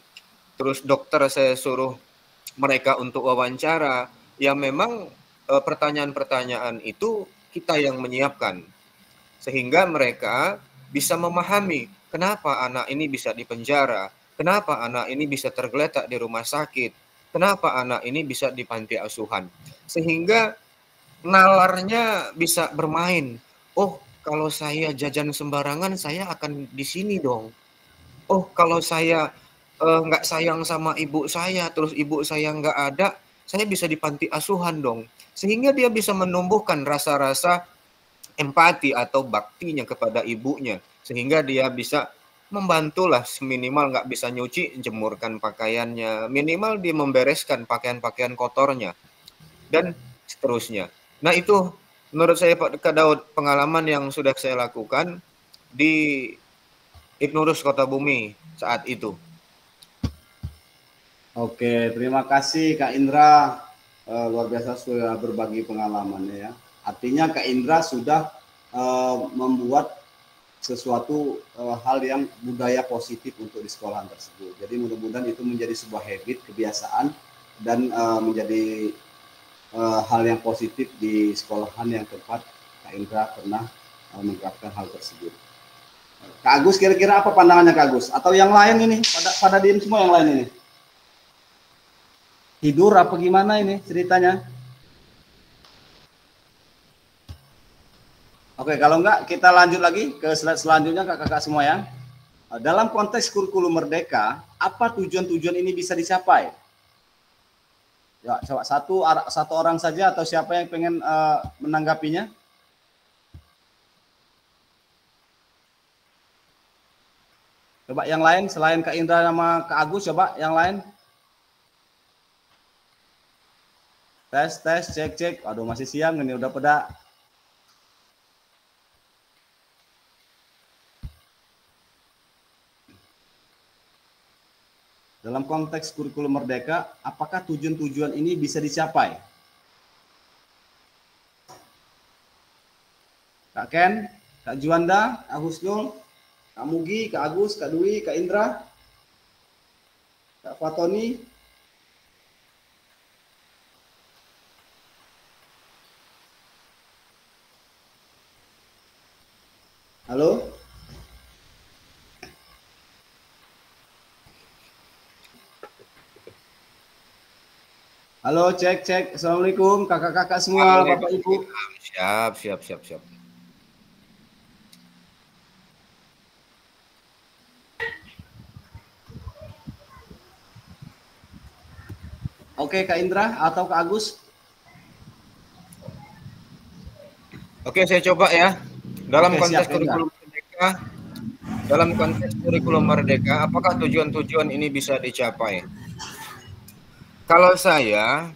Terus dokter saya suruh mereka untuk wawancara. Ya memang pertanyaan-pertanyaan itu kita yang menyiapkan. Sehingga mereka bisa memahami kenapa anak ini bisa dipenjara, kenapa anak ini bisa tergeletak di rumah sakit, kenapa anak ini bisa di panti asuhan. Sehingga nalarnya bisa bermain. Oh, kalau saya jajan sembarangan, saya akan di sini dong. Oh, kalau saya nggak sayang sama ibu saya, terus ibu saya nggak ada, saya bisa di panti asuhan dong. Sehingga dia bisa menumbuhkan rasa-rasa empati atau baktinya kepada ibunya. Sehingga dia bisa membantulah, seminimal nggak bisa nyuci, jemurkan pakaiannya. Minimal dia membereskan pakaian-pakaian kotornya. Dan seterusnya. Nah itu menurut saya Pak Daud pengalaman yang sudah saya lakukan di Ibnurus Kota Bumi saat itu. Oke, terima kasih Kak Indra. Luar biasa sudah berbagi pengalamannya ya. Artinya Kak Indra sudah membuat sesuatu hal yang budaya positif untuk di sekolahan tersebut. Jadi mudah-mudahan itu menjadi sebuah habit, kebiasaan, dan menjadi hal yang positif di sekolahan yang tempat Kak Indra pernah menerapkan hal tersebut. Kak Agus, kira-kira apa pandangannya Kak Agus? Atau yang lain ini? Pada diem semua yang lain ini? Tidur apa gimana ini ceritanya? Oke, kalau enggak kita lanjut lagi ke slide selanjutnya kakak-kakak semua ya. Dalam konteks kurikulum merdeka, apa tujuan-tujuan ini bisa dicapai? Ya, coba satu orang saja atau siapa yang pengen menanggapinya? Coba yang lain selain Kak Indra sama Kak Agus, coba yang lain. Tes, cek. Aduh masih siang ini udah pada. Dalam konteks kurikulum merdeka, apakah tujuan-tujuan ini bisa dicapai? Kak Ken, Kak Juanda, Kak Husnul, Kak Mugi, Kak Agus, Kak Dwi, Kak Indra, Kak Fatoni. Halo? Halo, cek. Assalamualaikum, kakak-kakak semua, Bapak Ibu. Siap. Oke, Kak Indra atau Kak Agus? Oke, saya coba ya. Dalam konteks kurikulum merdeka, dalam konteks kurikulum merdeka, apakah tujuan-tujuan ini bisa dicapai? Kalau saya,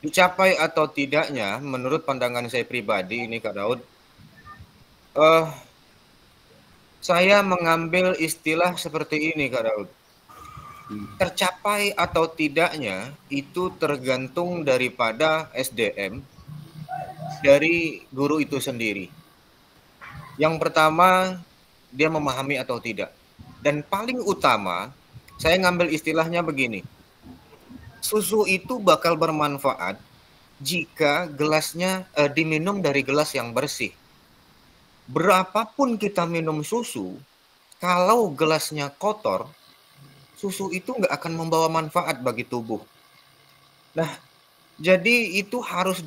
dicapai atau tidaknya, menurut pandangan saya pribadi ini Kak Daud, saya mengambil istilah seperti ini Kak Daud. Tercapai atau tidaknya itu tergantung daripada SDM dari guru itu sendiri. Yang pertama, dia memahami atau tidak. Dan paling utama, Saya ngambil istilahnya begini. Susu itu bakal bermanfaat jika gelasnya diminum dari gelas yang bersih. Berapapun kita minum susu, kalau gelasnya kotor, susu itu nggak akan membawa manfaat bagi tubuh. Nah, jadi itu harus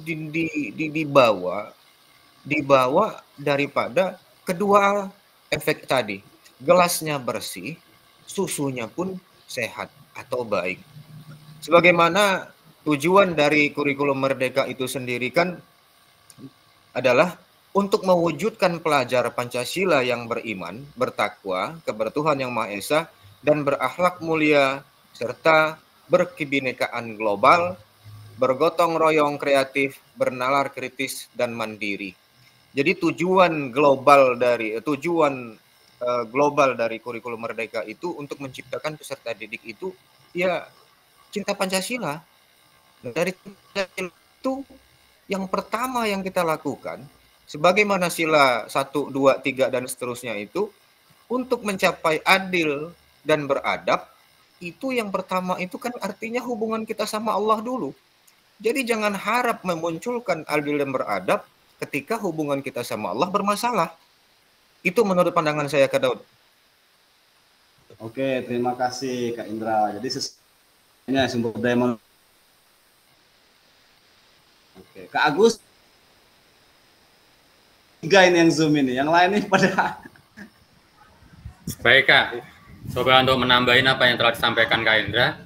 dibawa daripada kedua efek tadi. Gelasnya bersih, susunya pun sehat atau baik. Sebagaimana tujuan dari kurikulum Merdeka itu sendiri kan adalah untuk mewujudkan pelajar Pancasila yang beriman, bertakwa, kepada Tuhan Yang Maha Esa, dan berakhlak mulia, serta berkebinekaan global, bergotong royong kreatif, bernalar kritis, dan mandiri. Jadi tujuan global dari kurikulum Merdeka itu untuk menciptakan peserta didik itu ya cinta Pancasila. Dari Pancasila itu yang pertama yang kita lakukan, sebagaimana sila 1, 2, 3 dan seterusnya itu, untuk mencapai adil dan beradab, itu yang pertama itu kan artinya hubungan kita sama Allah dulu. Jadi jangan harap memunculkan adil dan beradab ketika hubungan kita sama Allah bermasalah. Itu menurut pandangan saya, Kak Daud. Oke, terima kasih Kak Indra. Jadi ini sumber daya manusia. Oke, Kak Agus. 3 ini yang Zoom ini, yang lain ini pada. Baik Kak, coba untuk menambahin apa yang telah disampaikan Kak Indra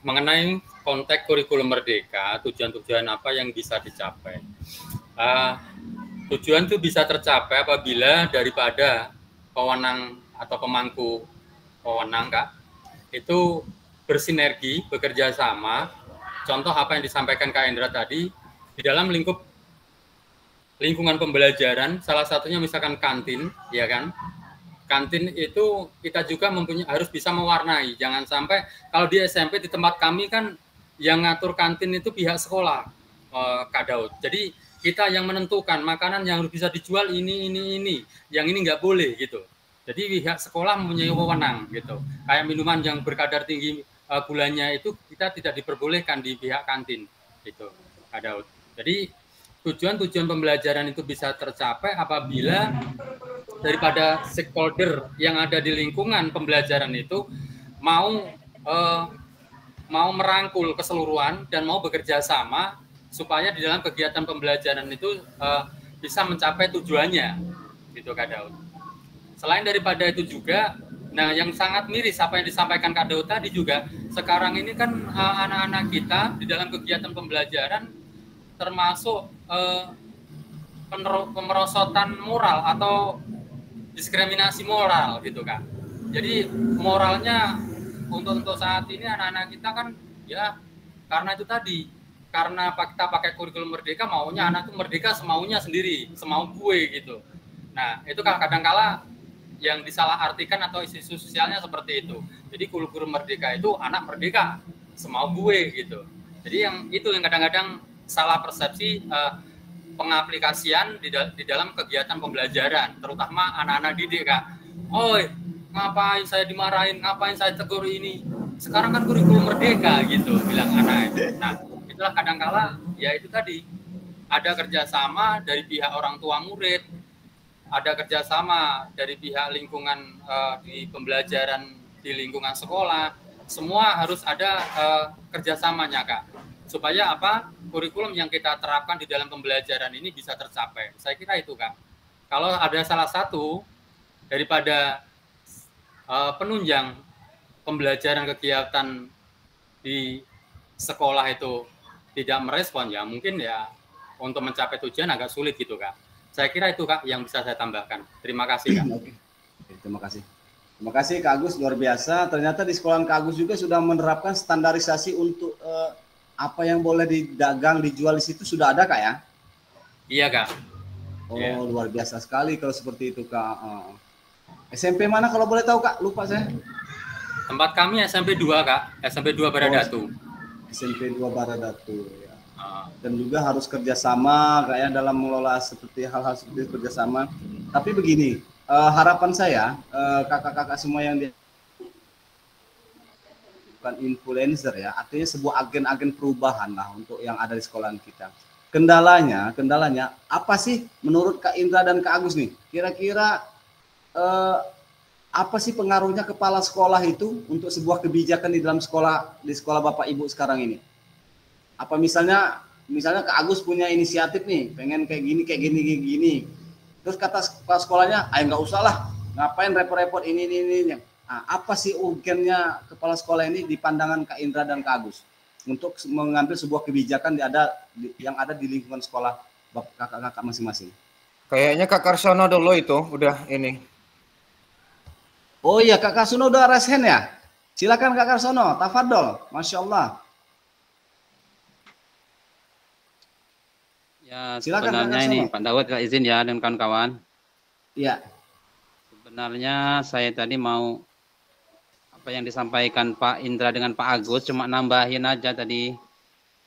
mengenai konteks kurikulum Merdeka, tujuan-tujuan apa yang bisa dicapai. Tujuan itu bisa tercapai apabila daripada pewenang atau pemangku pewenang Kak itu bersinergi, bekerja sama. Contoh apa yang disampaikan Kak Indra tadi, di dalam lingkungan pembelajaran, salah satunya misalkan kantin, ya kan? Kantin itu kita juga harus bisa mewarnai. Jangan sampai kalau di SMP di tempat kami kan yang ngatur kantin itu pihak sekolah, Kak Daud. Jadi kita yang menentukan makanan yang harus bisa dijual ini, yang ini nggak boleh gitu. Jadi pihak sekolah mempunyai wewenang gitu. Kayak minuman yang berkadar tinggi gulanya itu kita tidak diperbolehkan di pihak kantin gitu, Kak Daud. Jadi tujuan-tujuan pembelajaran itu bisa tercapai apabila daripada stakeholder yang ada di lingkungan pembelajaran itu mau merangkul keseluruhan dan mau bekerja sama supaya di dalam kegiatan pembelajaran itu bisa mencapai tujuannya, gitu Kak Daud. Selain daripada itu juga, nah yang sangat miris apa yang disampaikan Kak Daud tadi juga, sekarang ini kan anak-anak kita di dalam kegiatan pembelajaran termasuk pemerosotan moral atau diskriminasi moral gitu Kak. Jadi moralnya untuk saat ini anak-anak kita kan ya karena itu tadi, karena kita pakai kurikulum Merdeka maunya anak itu merdeka semaunya sendiri, semau gue gitu. Nah itu kadang-kala yang disalahartikan atau isu sosialnya seperti itu. Jadi kurikulum Merdeka itu anak merdeka semau gue gitu. Jadi yang itu yang kadang-kadang salah persepsi pengaplikasian di dalam kegiatan pembelajaran, terutama anak-anak didik Kak. Oh, ngapain saya dimarahin, ngapain saya tegur ini? Sekarang kan kurikulum Merdeka gitu, bilang anak itu. Nah, itulah kadangkala ya itu tadi ada kerjasama dari pihak orang tua murid, ada kerjasama dari pihak lingkungan di pembelajaran di lingkungan sekolah, semua harus ada kerjasamanya Kak, supaya apa kurikulum yang kita terapkan di dalam pembelajaran ini bisa tercapai. Saya kira itu Kak. Kalau ada salah satu daripada penunjang pembelajaran kegiatan di sekolah itu tidak merespon ya mungkin ya untuk mencapai tujuan agak sulit gitu Kak. Saya kira itu Kak yang bisa saya tambahkan. Terima kasih Kak. Oke, terima kasih. Terima kasih Kak Agus, luar biasa. Ternyata di sekolah Kak Agus juga sudah menerapkan standarisasi untuk apa yang boleh didagang, dijual di situ sudah ada Kak ya? Iya Kak. Oh yeah. Luar biasa sekali kalau seperti itu Kak. SMP mana kalau boleh tahu Kak? Lupa saya. Tempat kami SMP 2 Kak, SMP 2 Baradatu. SMP 2 Baradatu ya. Dan juga harus kerjasama Kak ya dalam mengelola seperti hal-hal seperti kerjasama. Tapi begini, harapan saya kakak-kakak semua yang bukan influencer ya, artinya sebuah agen-agen perubahan lah untuk yang ada di sekolahan kita. Kendalanya apa sih menurut Kak Indra dan Kak Agus nih? Kira-kira apa sih pengaruhnya kepala sekolah itu untuk sebuah kebijakan di dalam sekolah, di sekolah Bapak Ibu sekarang ini? Apa misalnya Kak Agus punya inisiatif nih, pengen kayak gini. Terus kata kepala sekolahnya, ayo nggak usah lah, ngapain repot-repot ini. Nah, apa sih urgennya kepala sekolah ini di pandangan Kak Indra dan Kak Agus untuk mengambil sebuah kebijakan yang ada di lingkungan sekolah kakak-kakak masing-masing? Kayaknya Kak Karsono dulu itu udah ini. Oh iya, Kak Karsono udah raise hand ya? Silakan Kak Karsono, tafadhol. Masya Allah. Ya, Silakan, sebenarnya Kak ini Karsono. Pak Daud, Kak izin ya dan kawan-kawan. Iya. Sebenarnya saya tadi mau apa yang disampaikan Pak Indra dengan Pak Agus, cuma nambahin aja tadi.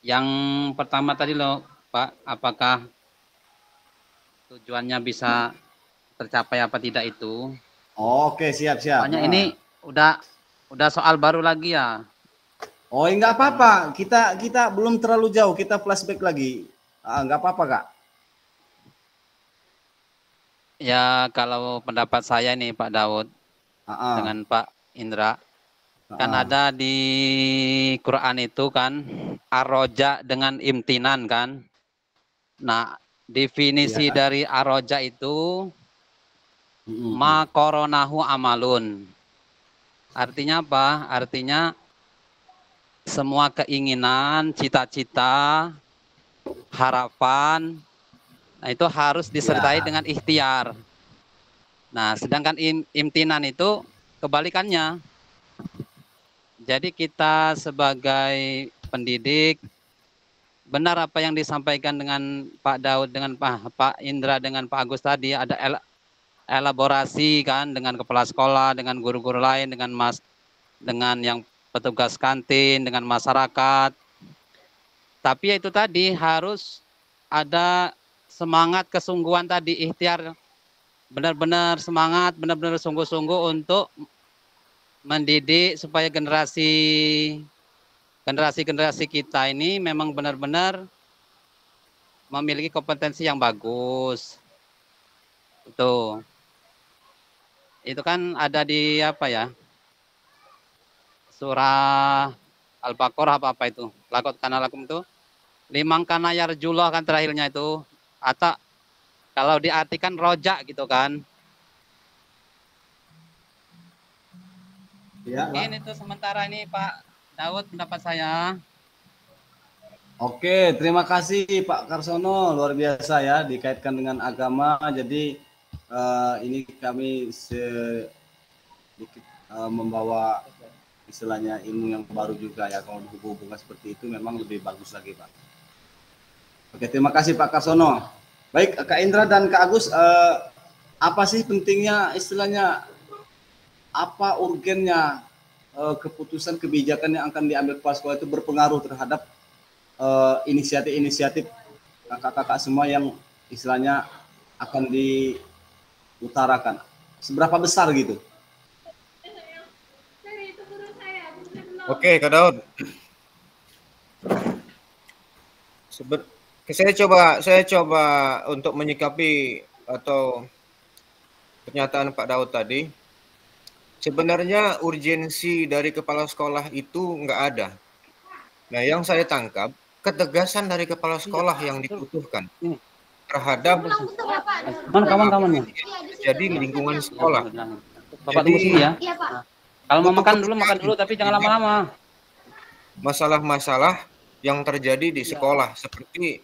Yang pertama tadi loh, Pak, apakah tujuannya bisa tercapai apa tidak itu? Oke, siap. Soalnya ini udah soal baru lagi ya. Oh, enggak apa-apa. Kita belum terlalu jauh, kita flashback lagi. Enggak apa-apa, Kak. Ya, kalau pendapat saya nih Pak Daud dengan Pak Indra, kan ada di Quran itu kan aroja dengan imtinan kan. Nah, definisi dari aroja itu makoronahu amalun. Artinya apa? Artinya semua keinginan, cita-cita, harapan, nah itu harus disertai dengan ikhtiar. Nah, sedangkan imtinan itu kebalikannya. Jadi kita sebagai pendidik, benar apa yang disampaikan dengan Pak Daud, dengan Pak Indra, dengan Pak Agus tadi, ada elaborasi kan dengan kepala sekolah, dengan guru-guru lain, dengan yang petugas kantin, dengan masyarakat. Tapi ya itu tadi harus ada semangat kesungguhan tadi, ikhtiar, benar-benar semangat, benar-benar sungguh-sungguh untuk mendidik supaya generasi kita ini memang benar-benar memiliki kompetensi yang bagus. Itu kan ada di apa ya? Surah Al-Baqarah apa itu? Lakot kana lakum itu. Limang kana yarjullah kan terakhirnya itu. Atau kalau diartikan rojak gitu kan. Ya, mungkin itu sementara ini Pak Daud pendapat saya. Oke, terima kasih Pak Karsono, luar biasa ya dikaitkan dengan agama. Jadi ini kami sedikit membawa istilahnya ilmu yang baru juga ya. Kalau hubungan seperti itu memang lebih bagus lagi Pak. Oke, terima kasih Pak Karsono. Baik, Kak Indra dan Kak Agus, apa sih pentingnya istilahnya, apa urgennya keputusan kebijakan yang akan diambil kepala sekolah itu berpengaruh terhadap inisiatif-inisiatif kakak-kakak semua yang istilahnya akan diutarakan. Seberapa besar gitu? Oke, Kak Daud. Saya coba untuk menyikapi atau pernyataan Pak Daud tadi. Sebenarnya urgensi dari kepala sekolah itu nggak ada. Nah, yang saya tangkap ketegasan dari kepala sekolah yang dibutuhkan terhadap Mana kawan-kawannya? jadi lingkungan sekolah. Bapak tunggu sini ya. Kalau mau makan dulu tapi jangan lama-lama. Masalah-masalah yang terjadi di sekolah seperti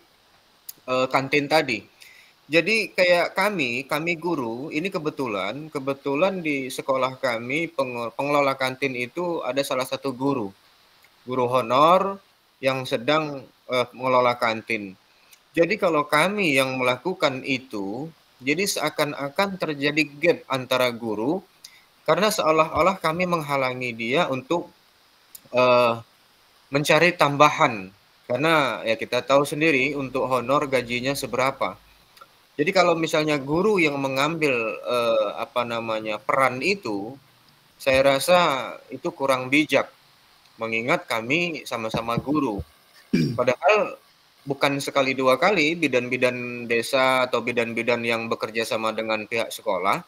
kantin tadi. Jadi kayak kami guru ini kebetulan di sekolah kami pengelola kantin itu ada salah satu guru honor yang sedang mengelola kantin. Jadi kalau kami yang melakukan itu, jadi seakan-akan terjadi gap antara guru karena seolah-olah kami menghalangi dia untuk mencari tambahan karena ya kita tahu sendiri untuk honor gajinya seberapa. Jadi kalau misalnya guru yang mengambil peran itu, saya rasa itu kurang bijak. mengingat kami sama-sama guru. Padahal bukan sekali dua kali bidan-bidan desa atau bidan-bidan yang bekerja sama dengan pihak sekolah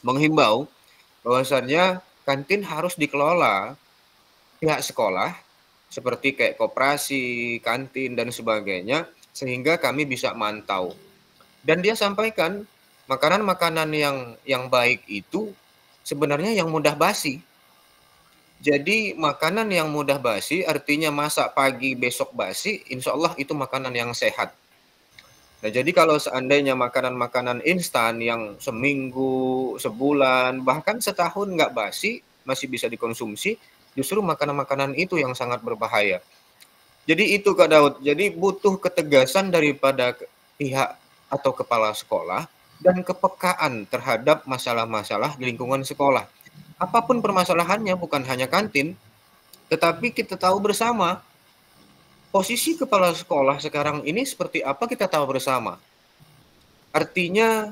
menghimbau bahwasannya kantin harus dikelola pihak sekolah seperti kayak koperasi, kantin dan sebagainya sehingga kami bisa mantau. Dan dia sampaikan makanan-makanan yang baik itu sebenarnya yang mudah basi. Jadi makanan yang mudah basi artinya masak pagi besok basi, insya Allah itu makanan yang sehat. Nah jadi kalau seandainya makanan-makanan instan yang seminggu, sebulan, bahkan setahun nggak basi, masih bisa dikonsumsi, justru makanan-makanan itu yang sangat berbahaya. Jadi itu Kak Daud, jadi butuh ketegasan daripada pihak atau kepala sekolah dan kepekaan terhadap masalah-masalah di lingkungan sekolah. Apapun permasalahannya, bukan hanya kantin, tetapi kita tahu bersama posisi kepala sekolah sekarang ini seperti apa kita tahu bersama. Artinya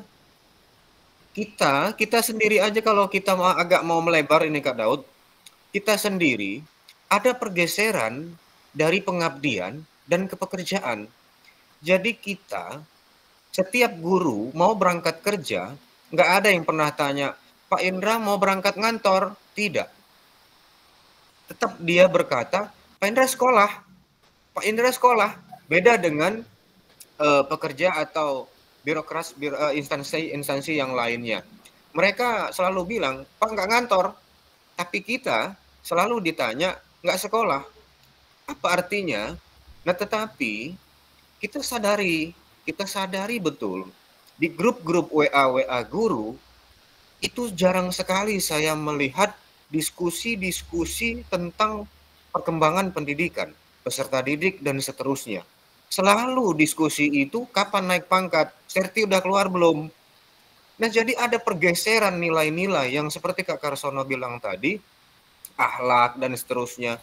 kita sendiri aja kalau kita agak mau melebar ini Kak Daud, kita sendiri ada pergeseran dari pengabdian dan kepekerjaan. Jadi kita, setiap guru mau berangkat kerja, nggak ada yang pernah tanya, Pak Indra mau berangkat ngantor? Tidak. Tetap dia berkata, Pak Indra sekolah. Pak Indra sekolah. Beda dengan pekerja atau birokras, instansi yang lainnya. Mereka selalu bilang, Pak nggak ngantor. Tapi kita selalu ditanya, nggak sekolah. Apa artinya? Nah tetapi kita sadari betul di grup-grup WA guru itu jarang sekali saya melihat diskusi-diskusi tentang perkembangan pendidikan, peserta didik dan seterusnya. Selalu diskusi itu kapan naik pangkat, serti udah keluar belum. Nah jadi ada pergeseran nilai-nilai yang seperti Kak Karsono bilang tadi, akhlak dan seterusnya.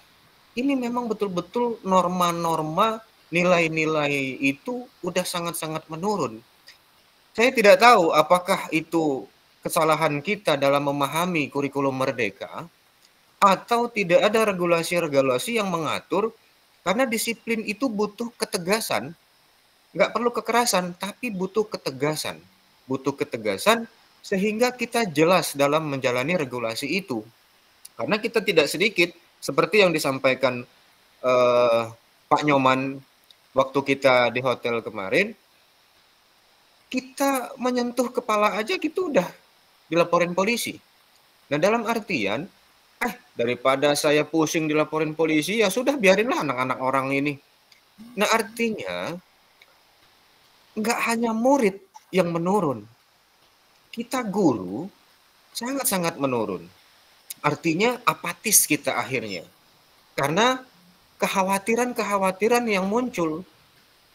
Ini memang betul-betul norma-norma nilai-nilai itu udah sangat-sangat menurun. Saya tidak tahu apakah itu kesalahan kita dalam memahami kurikulum merdeka atau tidak ada regulasi-regulasi yang mengatur, karena disiplin itu butuh ketegasan, nggak perlu kekerasan, tapi butuh ketegasan sehingga kita jelas dalam menjalani regulasi itu. Karena kita tidak sedikit seperti yang disampaikan Pak Nyoman waktu kita di hotel kemarin, kita menyentuh kepala aja gitu udah dilaporin polisi. Nah dalam artian, daripada saya pusing dilaporin polisi, ya sudah biarinlah anak-anak orang ini. Nah artinya, nggak hanya murid yang menurun, kita guru sangat-sangat menurun. Artinya apatis kita akhirnya. Karena kekhawatiran-kekhawatiran yang muncul,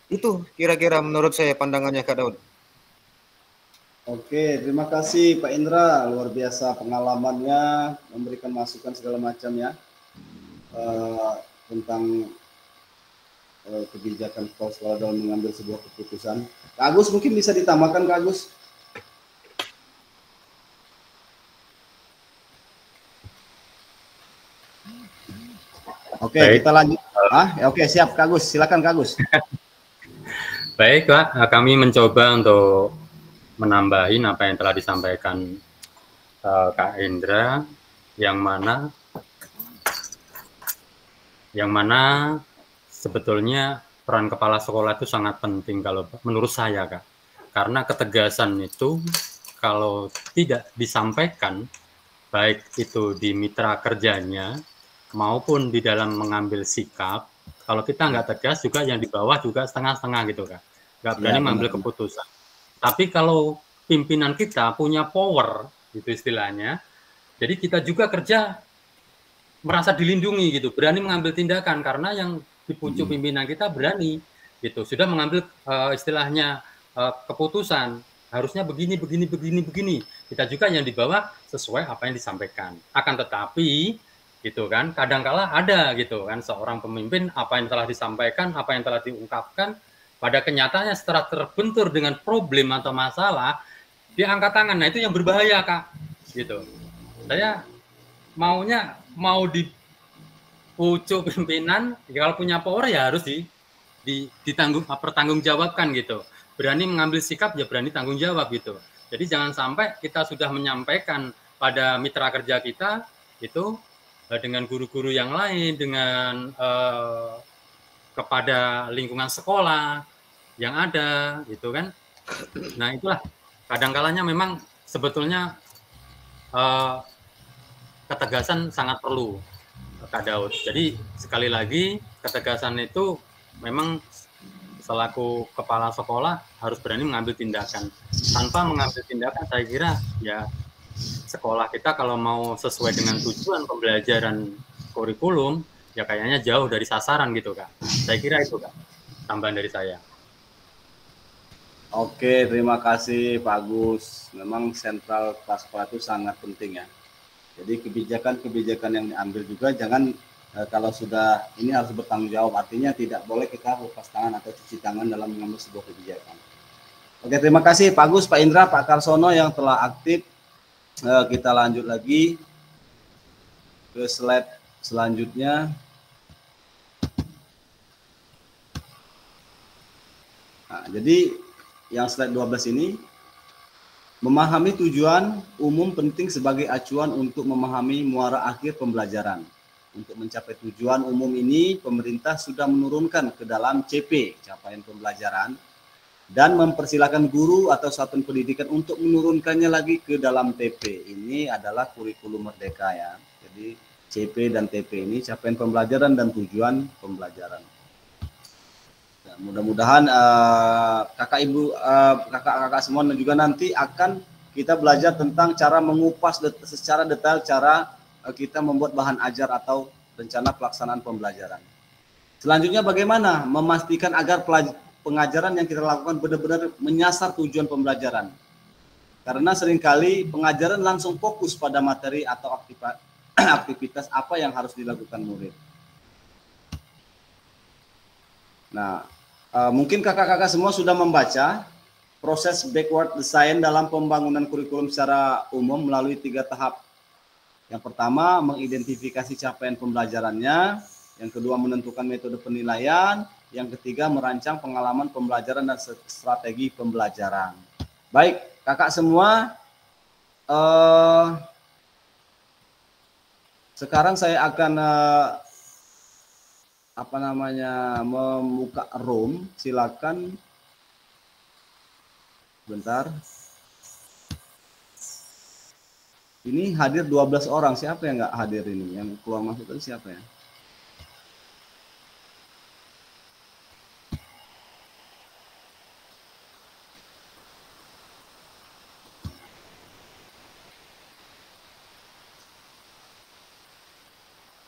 itu kira-kira menurut saya pandangannya Kak Daud. Oke, terima kasih Pak Indra, luar biasa pengalamannya, memberikan masukan segala macam ya tentang kebijakan kepala sekolah dalam mengambil sebuah keputusan. Kak Agus mungkin bisa ditambahkan Kak Agus? Oke, baik. Kita lanjut. Oke, siap Kak Agus, silakan Kak Agus. Baik Pak, kami mencoba untuk menambahin apa yang telah disampaikan Kak Indra, yang mana sebetulnya peran kepala sekolah itu sangat penting kalau menurut saya Kak, karena ketegasan itu kalau tidak disampaikan baik itu di mitra kerjanya maupun di dalam mengambil sikap, kalau kita nggak tegas juga yang di bawah juga setengah-setengah gitu Kak, nggak berani mengambil keputusan. Tapi kalau pimpinan kita punya power, gitu istilahnya, jadi kita juga kerja merasa dilindungi gitu, berani mengambil tindakan karena yang di pucuk pimpinan kita berani, gitu, sudah mengambil istilahnya keputusan harusnya begini. Kita juga yang di bawah sesuai apa yang disampaikan. Akan tetapi, gitu kan, kadangkala ada gitu kan seorang pemimpin apa yang telah disampaikan, apa yang telah diungkapkan, pada kenyataannya setelah terbentur dengan problem atau masalah, dia angkat tangan. Nah itu yang berbahaya Kak, gitu. Saya mau pucuk pimpinan, ya kalau punya power ya harus pertanggungjawabkan gitu. Berani mengambil sikap ya berani tanggung jawab gitu. Jadi jangan sampai kita sudah menyampaikan pada mitra kerja kita itu dengan guru-guru yang lain, dengan kepada lingkungan sekolah yang ada gitu kan. Nah itulah kadang-kalanya memang sebetulnya ketegasan sangat perlu, Kak Daud. Jadi sekali lagi ketegasan itu memang selaku kepala sekolah harus berani mengambil tindakan. Tanpa mengambil tindakan saya kira ya sekolah kita kalau mau sesuai dengan tujuan pembelajaran kurikulum ya kayaknya jauh dari sasaran gitu Kak. Saya kira itu Kak tambahan dari saya. Oke, terima kasih Pak Agus. Memang sentral kepala sekolah itu sangat penting ya. Jadi kebijakan-kebijakan yang diambil juga jangan kalau sudah ini harus bertanggung jawab. Artinya tidak boleh kita lepas tangan atau cuci tangan dalam mengambil sebuah kebijakan. Oke, terima kasih Pak Agus, Pak Indra, Pak Karsono yang telah aktif. Kita lanjut lagi ke slide selanjutnya. Nah, jadi yang slide 12 ini memahami tujuan umum penting sebagai acuan untuk memahami muara akhir pembelajaran. Untuk mencapai tujuan umum ini, pemerintah sudah menurunkan ke dalam CP, capaian pembelajaran, dan mempersilahkan guru atau satuan pendidikan untuk menurunkannya lagi ke dalam TP. Ini adalah kurikulum merdeka ya. Jadi CP dan TP ini capaian pembelajaran dan tujuan pembelajaran. Nah, mudah-mudahan kakak-kakak semua dan juga nanti akan kita belajar tentang cara mengupas secara detail cara kita membuat bahan ajar atau rencana pelaksanaan pembelajaran. Selanjutnya bagaimana memastikan agar pengajaran yang kita lakukan benar-benar menyasar tujuan pembelajaran. Karena seringkali pengajaran langsung fokus pada materi atau aktivitas apa yang harus dilakukan murid. Nah, mungkin kakak-kakak semua sudah membaca proses backward design dalam pembangunan kurikulum secara umum melalui 3 tahap. Yang pertama, mengidentifikasi capaian pembelajarannya. Yang kedua, menentukan metode penilaian. Yang ketiga, merancang pengalaman pembelajaran dan strategi pembelajaran. Baik, kakak semua. Sekarang saya akan membuka room. Silakan. Bentar. Ini hadir 12 orang. Siapa yang nggak hadir ini? Yang keluar masuk tadi siapa ya?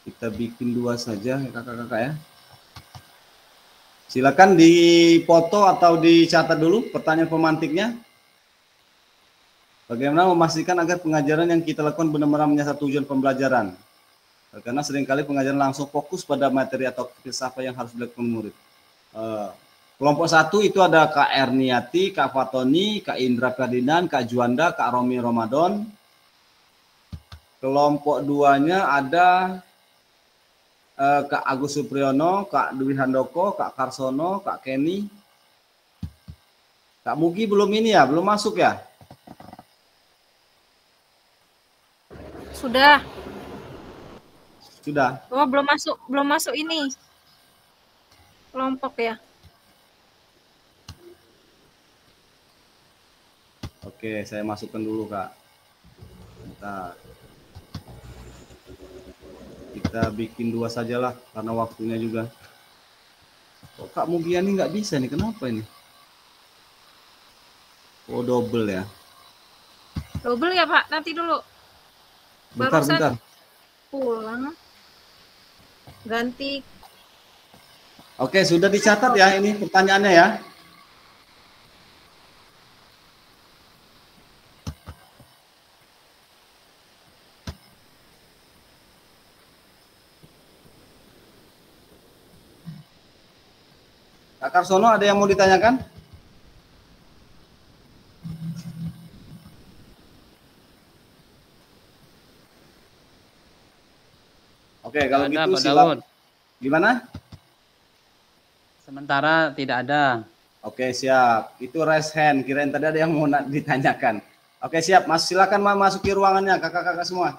Kita bikin 2 saja kakak-kakak ya. Silakan dipoto atau dicatat dulu pertanyaan pemantiknya. Bagaimana memastikan agar pengajaran yang kita lakukan benar-benar menyasar tujuan pembelajaran? Karena seringkali pengajaran langsung fokus pada materi atau aktivitas apa yang harus dilakukan murid. Kelompok 1 itu ada Kak Erniati, Kak Fatoni, Kak Indra Ferdinand, Kak Juanda, Kak Romi Ramadan. Kelompok 2-nya ada Kak Agus Supriyono, Kak Dwi Handoko, Kak Karsono, Kak Kenny. Kak Mugi belum ini ya, belum masuk ya? Sudah. Sudah. Oh, belum masuk ini. Kelompok ya. Oke, saya masukkan dulu, Kak. Bentar. Kita bikin 2 sajalah karena waktunya juga. Kok Kak Mugiani nggak bisa nih? Kenapa ini? Oh, double ya. Double ya, Pak? Nanti dulu. Bentar. Pulang. Ganti. Oke, sudah dicatat ya ini pertanyaannya ya. Kak Karsono, ada yang mau ditanyakan? Oke, kalau Tidak ada, gitu Pak silap. Daud. Gimana? Sementara tidak ada. Oke, siap. Itu raise hand. Kirain tadi ada yang mau ditanyakan. Oke, siap. Mas, silakan masuki ruangannya, kakak-kakak semua.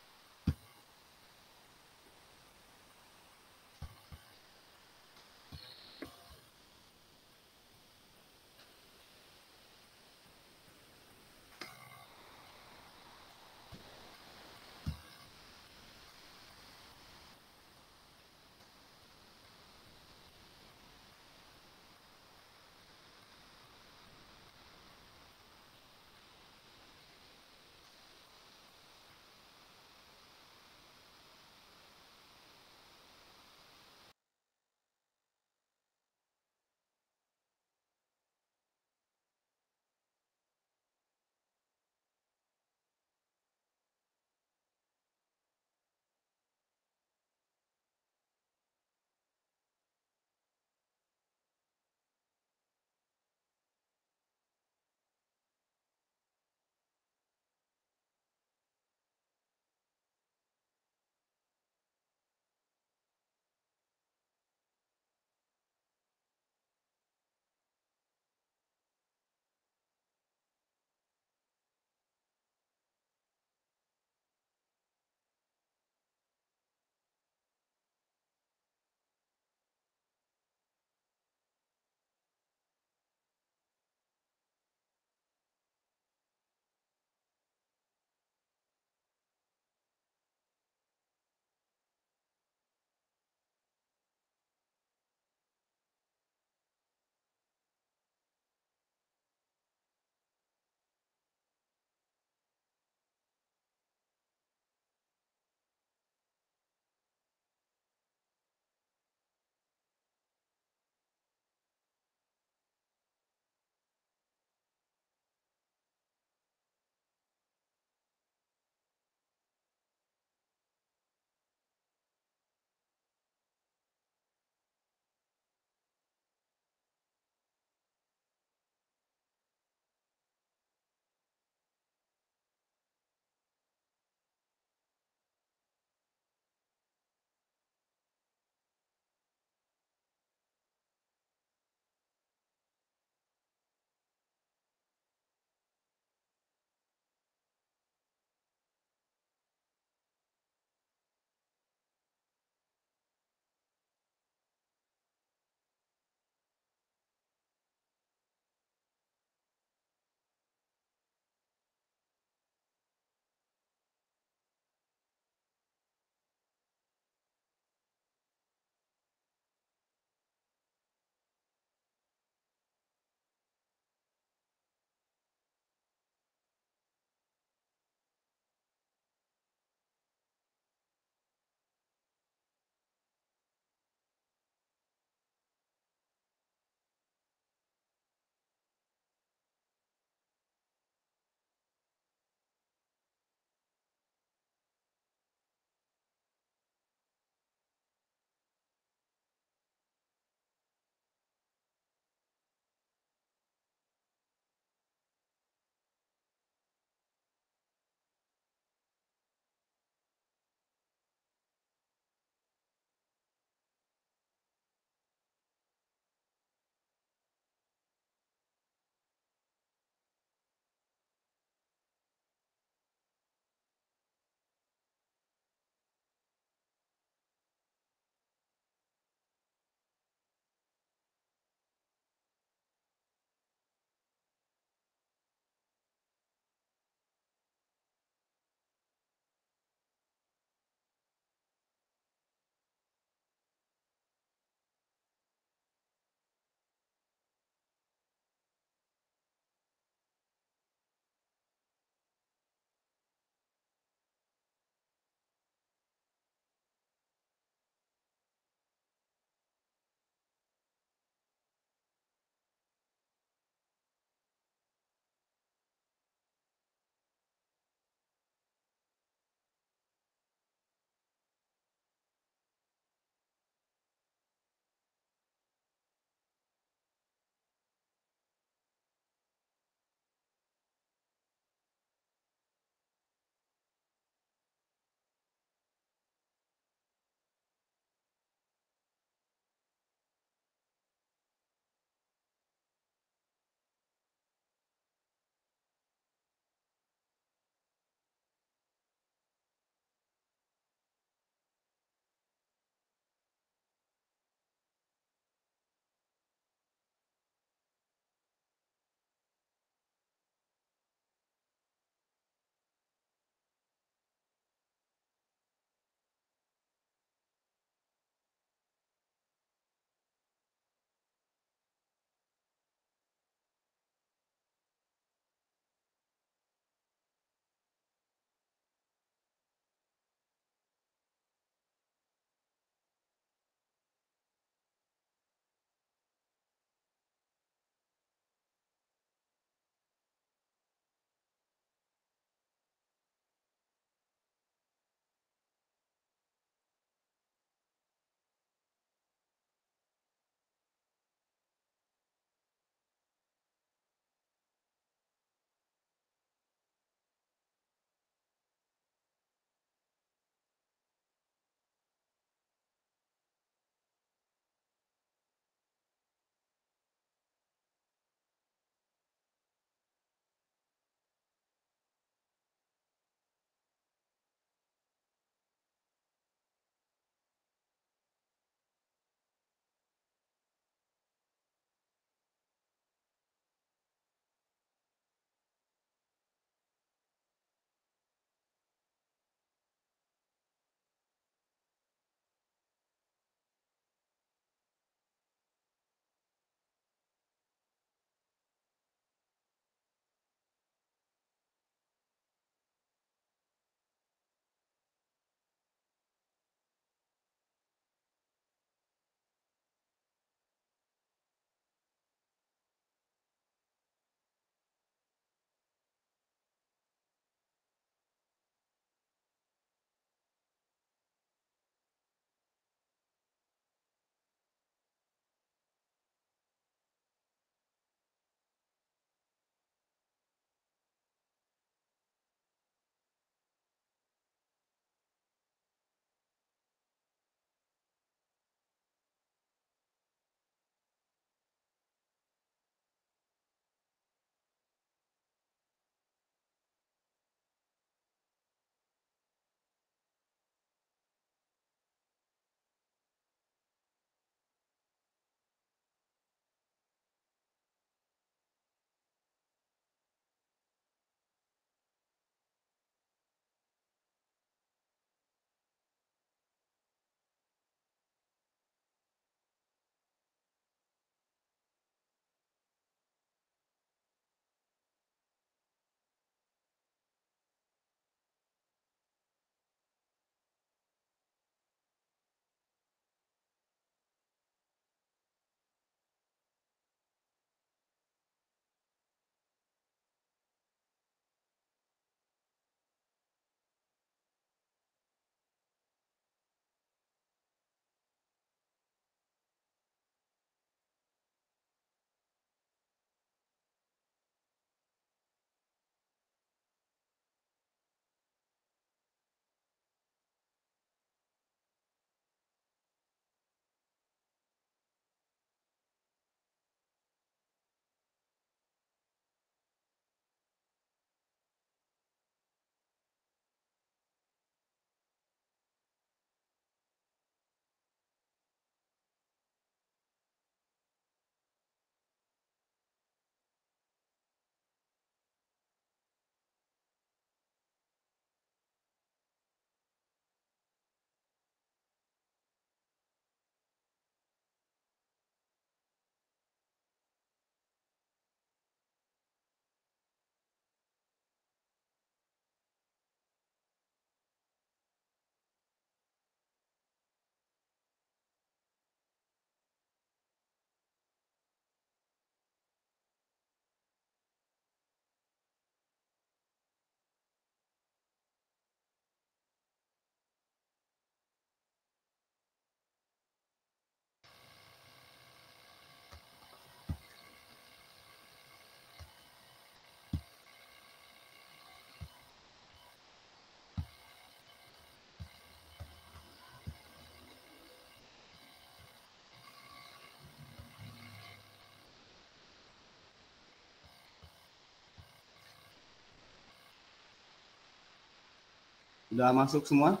Sudah masuk semua?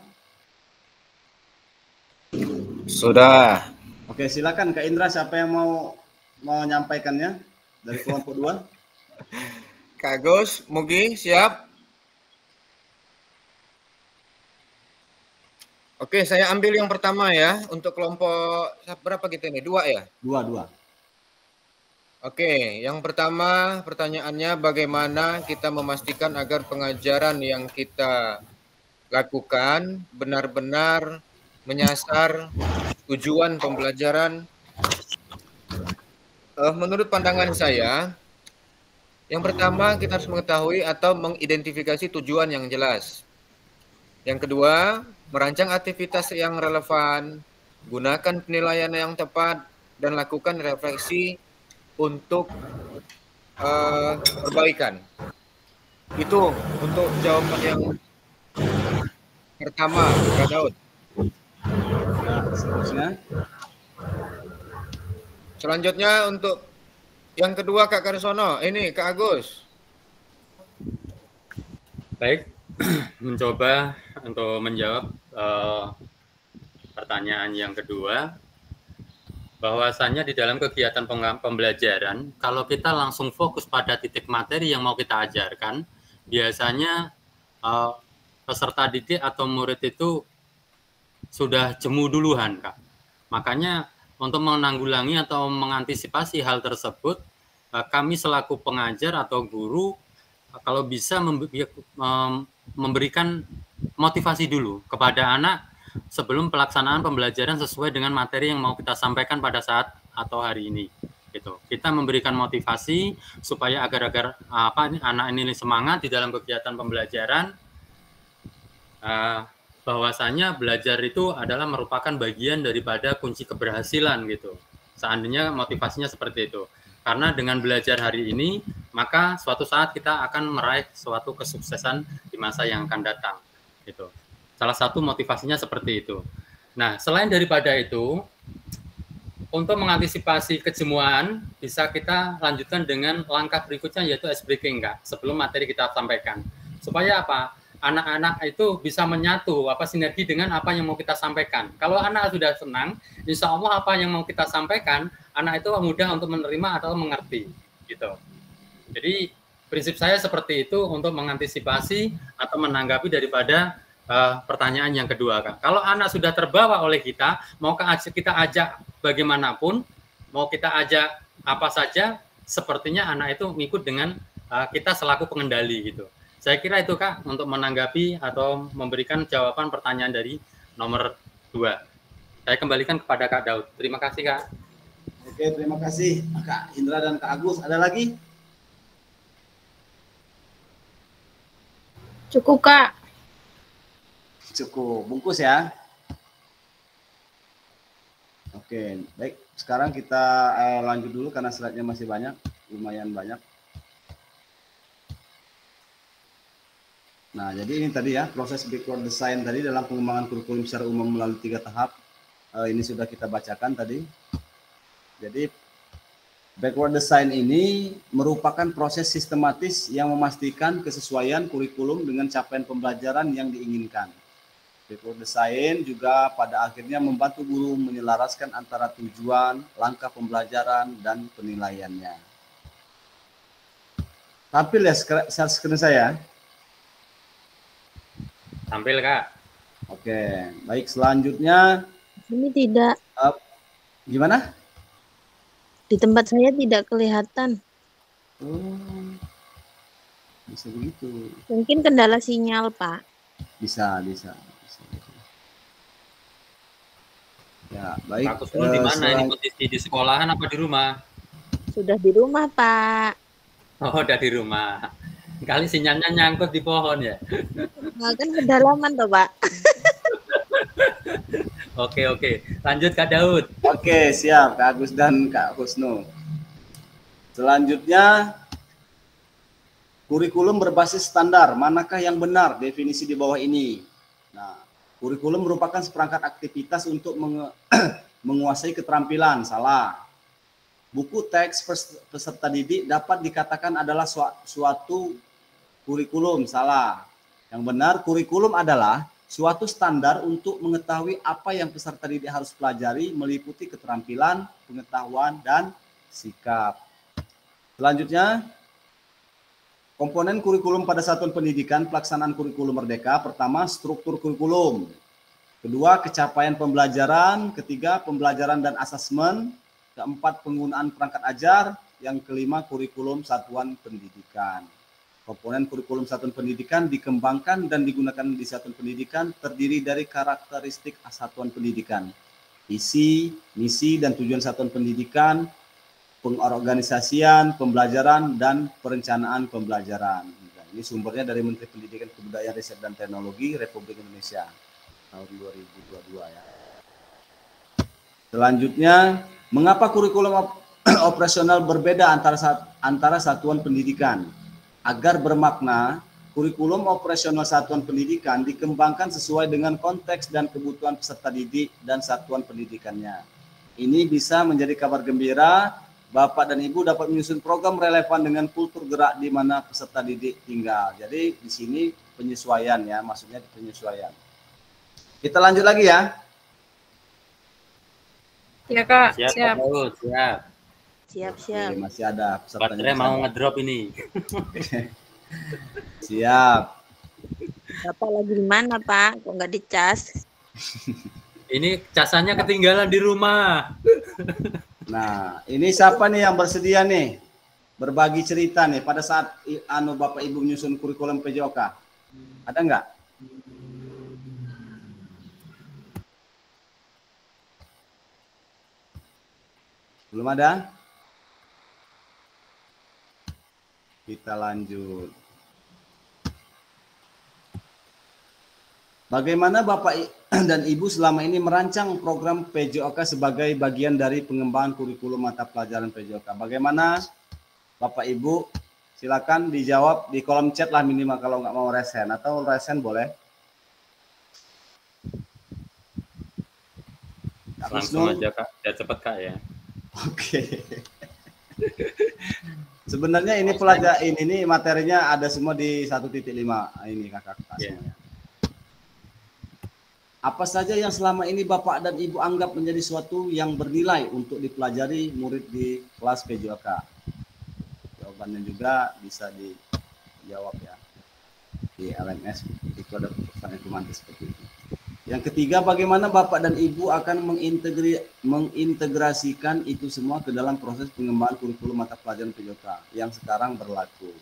Sudah. Oke, silakan Kak Indra, siapa yang mau menyampaikannya dari kelompok 2? Kak Agus, Mugi, siap? Oke, saya ambil yang pertama ya, untuk kelompok berapa kita ini? 2 ya? 2. Oke, yang pertama pertanyaannya bagaimana kita memastikan agar pengajaran yang kita lakukan benar-benar menyasar tujuan pembelajaran. Menurut pandangan saya, yang pertama kita harus mengetahui atau mengidentifikasi tujuan yang jelas. Yang kedua, merancang aktivitas yang relevan, gunakan penilaian yang tepat, dan lakukan refleksi untuk perbaikan. Itu untuk jawaban yang pertama, Kak Daud. Nah, seterusnya. Selanjutnya untuk yang kedua Kak Karsono, ini Kak Agus. Baik, mencoba untuk menjawab pertanyaan yang kedua, bahwasannya di dalam kegiatan pembelajaran, kalau kita langsung fokus pada titik materi yang mau kita ajarkan, biasanya peserta didik atau murid itu sudah jemu duluan, Kak. Makanya untuk menanggulangi atau mengantisipasi hal tersebut, kami selaku pengajar atau guru kalau bisa memberikan motivasi dulu kepada anak sebelum pelaksanaan pembelajaran sesuai dengan materi yang mau kita sampaikan pada saat atau hari ini. Gitu. Kita memberikan motivasi supaya agar anak ini semangat di dalam kegiatan pembelajaran. Bahwasanya belajar itu adalah merupakan bagian daripada kunci keberhasilan gitu. Seandainya motivasinya seperti itu. Karena dengan belajar hari ini, maka suatu saat kita akan meraih suatu kesuksesan di masa yang akan datang. Gitu. Salah satu motivasinya seperti itu. Nah, selain daripada itu, untuk mengantisipasi kejemuan, bisa kita lanjutkan dengan langkah berikutnya yaitu ice breaking, Kak, sebelum materi kita sampaikan. Supaya apa? Anak-anak itu bisa menyatu sinergi dengan apa yang mau kita sampaikan. Kalau anak sudah senang, insya Allah apa yang mau kita sampaikan, anak itu mudah untuk menerima atau mengerti, gitu. Jadi prinsip saya seperti itu untuk mengantisipasi atau menanggapi daripada pertanyaan yang kedua, Kak. Kalau anak sudah terbawa oleh kita, mau kita ajak bagaimanapun, mau kita ajak apa saja, sepertinya anak itu ngikut dengan kita selaku pengendali, gitu. Saya kira itu, Kak, untuk menanggapi atau memberikan jawaban pertanyaan dari nomor 2. Saya kembalikan kepada Kak Daud. Terima kasih, Kak. Oke, terima kasih Kak Indra dan Kak Agus. Ada lagi? Cukup, Kak. Cukup. Bungkus ya. Oke, baik. Sekarang kita lanjut dulu karena slide-nya masih banyak. Lumayan banyak. Nah, jadi ini tadi ya, proses backward design tadi dalam pengembangan kurikulum secara umum melalui 3 tahap. Ini sudah kita bacakan tadi. Jadi, backward design ini merupakan proses sistematis yang memastikan kesesuaian kurikulum dengan capaian pembelajaran yang diinginkan. Backward design juga pada akhirnya membantu guru menyelaraskan antara tujuan, langkah pembelajaran, dan penilaiannya. Tampil ya share screen saya. Tampil, Kak. Oke, baik, selanjutnya. Ini tidak. Gimana? Di tempat saya tidak kelihatan. Oh, bisa begitu. Mungkin kendala sinyal, Pak. Bisa. Ya, baik. Pak Kusno di mana ini posisi, di sekolahan apa di rumah? Sudah di rumah, Pak. Oh, udah di rumah. Kali sinyalnya nyangkut di pohon ya. Nah, kan kedalaman toh, Pak. Oke. Lanjut Kak Daud. Oke, siap Kak Agus dan Kak Husnu. Selanjutnya, kurikulum berbasis standar. Manakah yang benar definisi di bawah ini? Nah, kurikulum merupakan seperangkat aktivitas untuk menguasai keterampilan. Salah. Buku teks peserta didik dapat dikatakan adalah suatu kurikulum. Salah. Yang benar, kurikulum adalah suatu standar untuk mengetahui apa yang peserta didik harus pelajari, meliputi keterampilan, pengetahuan, dan sikap. Selanjutnya, komponen kurikulum pada satuan pendidikan, pelaksanaan kurikulum merdeka. Pertama, struktur kurikulum. Kedua, capaian pembelajaran. Ketiga, pembelajaran dan asesmen. Keempat, penggunaan perangkat ajar. Yang kelima, kurikulum satuan pendidikan. Komponen kurikulum satuan pendidikan dikembangkan dan digunakan di satuan pendidikan terdiri dari karakteristik satuan pendidikan, isi, misi, dan tujuan satuan pendidikan, pengorganisasian, pembelajaran, dan perencanaan pembelajaran. Nah, ini sumbernya dari Menteri Pendidikan, Kebudayaan, Riset, dan Teknologi Republik Indonesia tahun 2022 ya. Selanjutnya, mengapa kurikulum operasional berbeda antara satuan pendidikan? Agar bermakna, kurikulum operasional satuan pendidikan dikembangkan sesuai dengan konteks dan kebutuhan peserta didik dan satuan pendidikannya. Ini bisa menjadi kabar gembira, Bapak dan Ibu dapat menyusun program relevan dengan kultur gerak di mana peserta didik tinggal. Jadi di sini penyesuaian ya, maksudnya penyesuaian. Kita lanjut lagi ya. Ya Kak, Siap. siap. Siap. Siap. Oke, masih ada pesertanya. Baterai mau ngedrop ini. Siap. Bapak lagi di mana, Pak? Kok nggak dicas? Ini casannya ketinggalan di rumah. Nah, ini siapa nih yang bersedia nih berbagi cerita nih pada saat Bapak Ibu menyusun kurikulum PJOK? Ada nggak? Belum ada? Kita lanjut. Bagaimana Bapak dan Ibu selama ini merancang program PJOK sebagai bagian dari pengembangan kurikulum mata pelajaran PJOK? Bagaimana Bapak Ibu? Silakan dijawab di kolom chat lah minimal kalau nggak mau resen, atau resen boleh. Langsung aja Kak, ya cepet Kak ya. Oke. Sebenarnya ini pelajaran ini materinya ada semua di 1.5 ini kakak-kakak semuanya. Apa saja yang selama ini Bapak dan Ibu anggap menjadi suatu yang bernilai untuk dipelajari murid di kelas PJOK? Jawabannya juga bisa dijawab ya di LMS, itu ada pertanyaan pemantik seperti itu. Yang ketiga, bagaimana Bapak dan Ibu akan mengintegrasikan itu semua ke dalam proses pengembangan kurikulum mata pelajaran PJOK yang sekarang berlaku.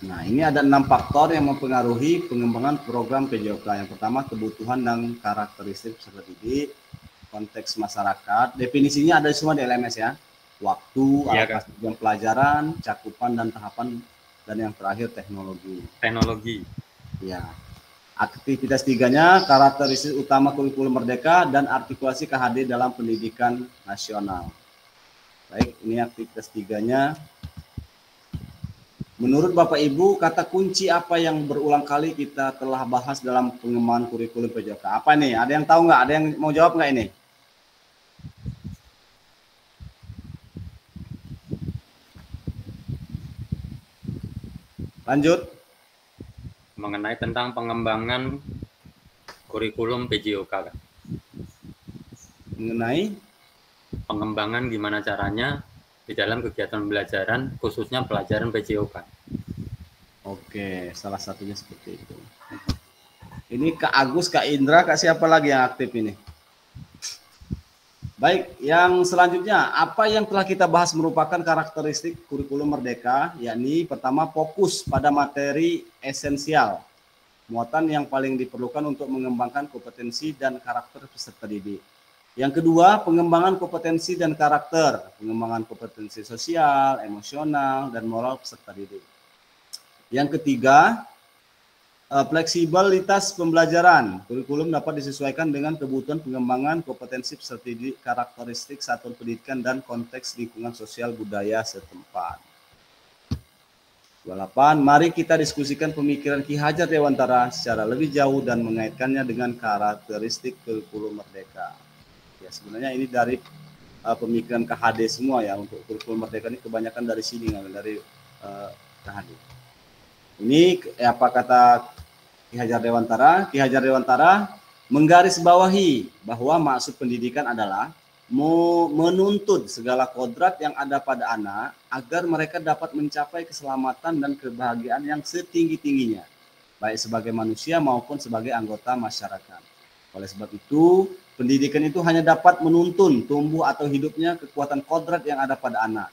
Nah, ini ada 6 faktor yang mempengaruhi pengembangan program PJOK. Yang pertama, kebutuhan dan karakteristik peserta didik, konteks masyarakat. Definisinya ada semua di LMS ya. Waktu, alokasi jam pelajaran, cakupan dan tahapan, dan yang terakhir teknologi. Ya. Aktivitas tiganya, karakteristik utama kurikulum merdeka dan artikulasi KHD dalam pendidikan nasional. Baik, ini aktivitas tiganya. Menurut Bapak Ibu, kata kunci apa yang berulang kali kita telah bahas dalam pengembangan kurikulum PJOK? Apa nih? Ada yang tahu nggak? Ada yang mau jawab nggak ini? Lanjut. Mengenai tentang pengembangan kurikulum PJOK. Mengenai pengembangan gimana caranya di dalam kegiatan pembelajaran, khususnya pelajaran PJOK. Oke, salah satunya seperti itu. Ini Kak Agus, Kak Indra, Kak siapa lagi yang aktif ini? Baik, yang selanjutnya, apa yang telah kita bahas merupakan karakteristik kurikulum merdeka, yakni pertama fokus pada materi esensial, muatan yang paling diperlukan untuk mengembangkan kompetensi dan karakter peserta didik. Yang kedua, pengembangan kompetensi dan karakter, pengembangan kompetensi sosial, emosional, dan moral peserta didik. Yang ketiga, fleksibilitas pembelajaran. Kurikulum dapat disesuaikan dengan kebutuhan pengembangan kompetensi peserta didik, karakteristik satuan pendidikan, dan konteks lingkungan sosial budaya setempat. 28. Mari kita diskusikan pemikiran Ki Hajar Dewantara secara lebih jauh dan mengaitkannya dengan karakteristik kurikulum merdeka. Ya, sebenarnya ini dari pemikiran KHD semua ya. Untuk kurikulum Merdeka ini kebanyakan dari sini, dari KHD. Ini apa kata Ki Hajar Dewantara? Ki Hajar Dewantara menggarisbawahi bahwa maksud pendidikan adalah menuntut segala kodrat yang ada pada anak agar mereka dapat mencapai keselamatan dan kebahagiaan yang setinggi-tingginya, baik sebagai manusia maupun sebagai anggota masyarakat. Oleh sebab itu, pendidikan itu hanya dapat menuntun tumbuh atau hidupnya kekuatan kodrat yang ada pada anak,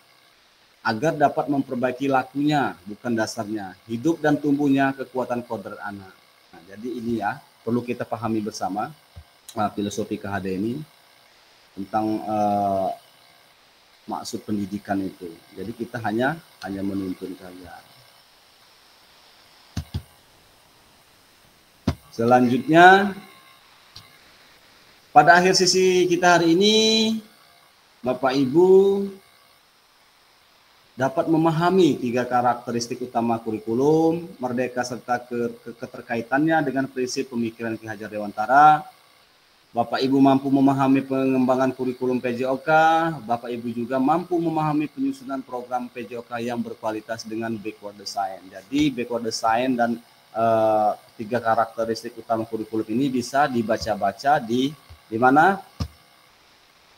agar dapat memperbaiki lakunya, bukan dasarnya, hidup dan tumbuhnya kekuatan kodrat anak. Nah, jadi ini ya, perlu kita pahami bersama filosofi KHD ini tentang maksud pendidikan itu. Jadi kita hanya menuntun saja. Selanjutnya, pada akhir sesi kita hari ini, Bapak Ibu dapat memahami 3 karakteristik utama kurikulum Merdeka serta keterkaitannya dengan prinsip pemikiran Ki Hajar Dewantara. Bapak Ibu mampu memahami pengembangan kurikulum PJOK, Bapak Ibu juga mampu memahami penyusunan program PJOK yang berkualitas dengan backward design. Jadi backward design dan 3 karakteristik utama kurikulum ini bisa dibaca-baca di mana?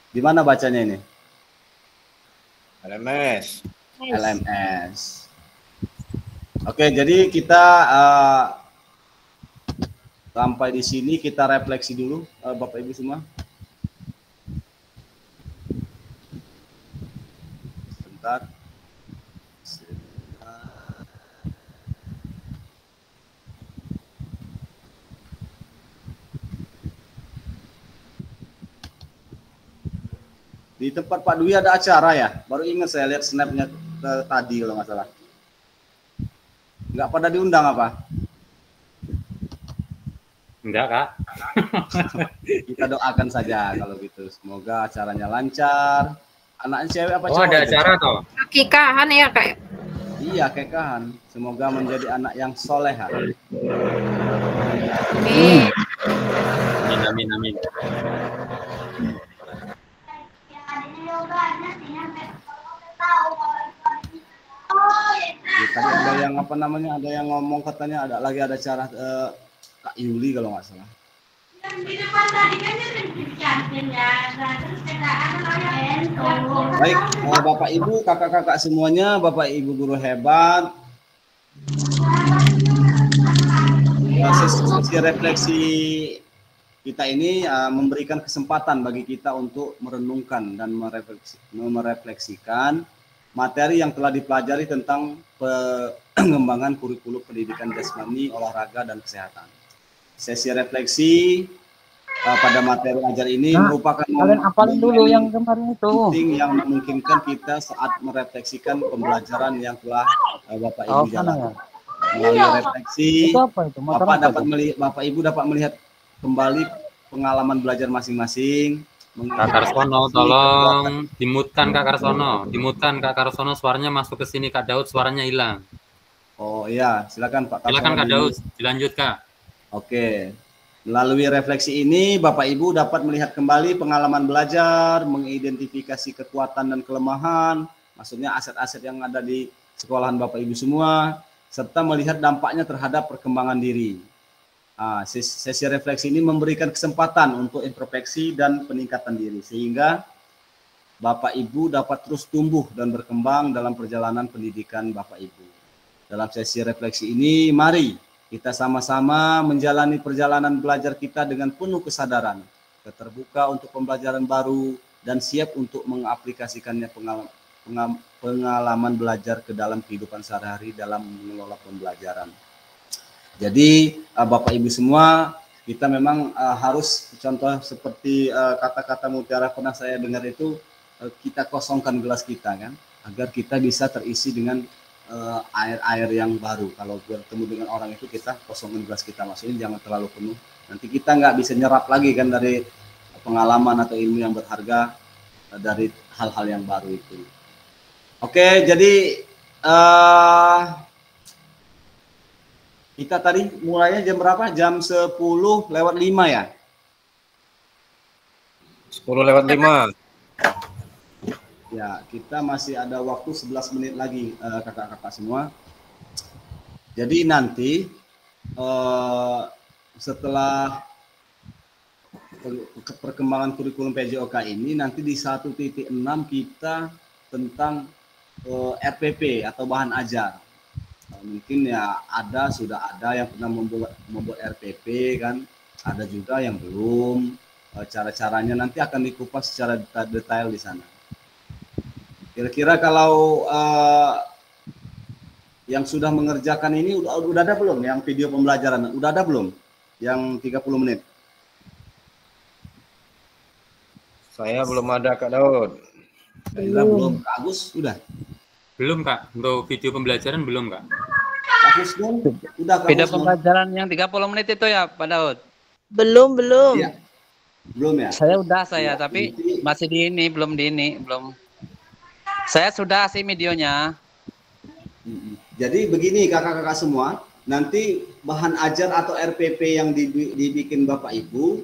Di mana bacanya ini? LMS. LMS. Oke, jadi kita sampai di sini kita refleksi dulu, Bapak Ibu semua. Sebentar. Di tempat Pak Dwi ada acara ya? Baru ingat saya lihat snapnya tadi kalau nggak salah. Nggak pada diundang apa? Enggak, Kak. Kita doakan saja kalau gitu. Semoga acaranya lancar. Anaknya cewek apa cowok? Oh, ada acara toh? Akikahan ya, Kak? Iya, kekahan. Semoga menjadi anak yang soleha. Amin, amin. Tadi ada yang apa namanya? Ada yang ngomong katanya ada lagi ada acara Kak Yuli kalau nggak salah. Baik, Bapak Ibu, kakak-kakak semuanya, Bapak Ibu guru hebat. Sesi refleksi kita ini memberikan kesempatan bagi kita untuk merenungkan dan merefleksikan materi yang telah dipelajari tentang pengembangan kurikulum pendidikan jasmani, olahraga, dan kesehatan. Sesi refleksi pada materi ajar ini merupakan kalian apalin dulu yang kemarin itu penting yang memungkinkan kita saat merefleksikan pembelajaran yang telah Bapak Ibu jalankan. Melalui refleksi, Bapak Ibu dapat melihat kembali pengalaman belajar masing-masing. Kak Karsono, tolong dimutkan Kak Karsono, dimutkan Kak Karsono, suaranya masuk ke sini. Kak Daud suaranya hilang. Oh iya, silakan Pak. Silakan Kak Daud, dilanjut Kak. Oke, melalui refleksi ini Bapak Ibu dapat melihat kembali pengalaman belajar, mengidentifikasi kekuatan dan kelemahan, maksudnya aset-aset yang ada di sekolahan Bapak Ibu semua, serta melihat dampaknya terhadap perkembangan diri. Sesi refleksi ini memberikan kesempatan untuk introspeksi dan peningkatan diri, sehingga Bapak Ibu dapat terus tumbuh dan berkembang dalam perjalanan pendidikan Bapak Ibu. Dalam sesi refleksi ini, mari kita sama-sama menjalani perjalanan belajar kita dengan penuh kesadaran, terbuka untuk pembelajaran baru, dan siap untuk mengaplikasikannya pengalaman belajar ke dalam kehidupan sehari-hari dalam mengelola pembelajaran. Jadi Bapak Ibu semua, kita memang harus contoh seperti kata-kata Mutiara pernah saya dengar itu, kita kosongkan gelas kita kan, agar kita bisa terisi dengan air-air yang baru. Kalau bertemu dengan orang itu kita kosongin gelas kita, maksudnya jangan terlalu penuh. Nanti kita nggak bisa nyerap lagi kan dari pengalaman atau ilmu yang berharga dari hal-hal yang baru itu. Oke, jadi kita tadi mulainya jam berapa? Jam 10:05 ya? 10:05. Ya, kita masih ada waktu 11 menit lagi, kakak-kakak semua. Jadi nanti setelah perkembangan kurikulum PJOK ini, nanti di 1.6 kita tentang RPP atau bahan ajar. Mungkin ya sudah ada yang pernah membuat RPP kan, ada juga yang belum. Cara-caranya nanti akan dikupas secara detail di sana. Kira-kira kalau yang sudah mengerjakan ini udah ada belum yang video pembelajaran? Udah ada belum yang 30 menit? Saya belum ada, Kak Daud. Belum. Kak Agus udah? Belum, Kak. Untuk video pembelajaran belum, Kak. Kak Agus udah. Video pembelajaran yang 30 menit itu ya, Pak Daud? Belum. Iya. Belum ya? Saya udah ya, tapi masih belum di ini, belum. Saya sudah sih videonya. Jadi begini kakak-kakak semua, nanti bahan ajar atau RPP yang dibikin Bapak Ibu,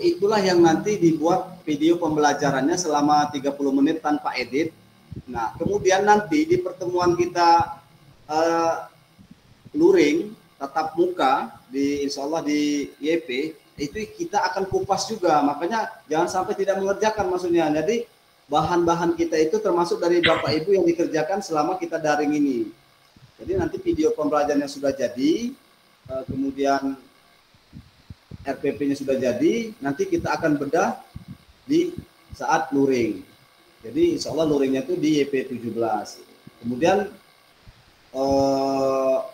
itulah yang nanti dibuat video pembelajarannya selama 30 menit tanpa edit. Nah, kemudian nanti di pertemuan kita luring, tatap muka, insya Allah di YP, itu kita akan kupas juga. Makanya jangan sampai tidak mengerjakan maksudnya. Jadi bahan-bahan kita itu termasuk dari Bapak Ibu yang dikerjakan selama kita daring ini. Jadi nanti video pembelajarannya sudah jadi, kemudian RPP-nya sudah jadi, nanti kita akan bedah di saat luring. Jadi insya Allah luringnya itu di YP 17. Kemudian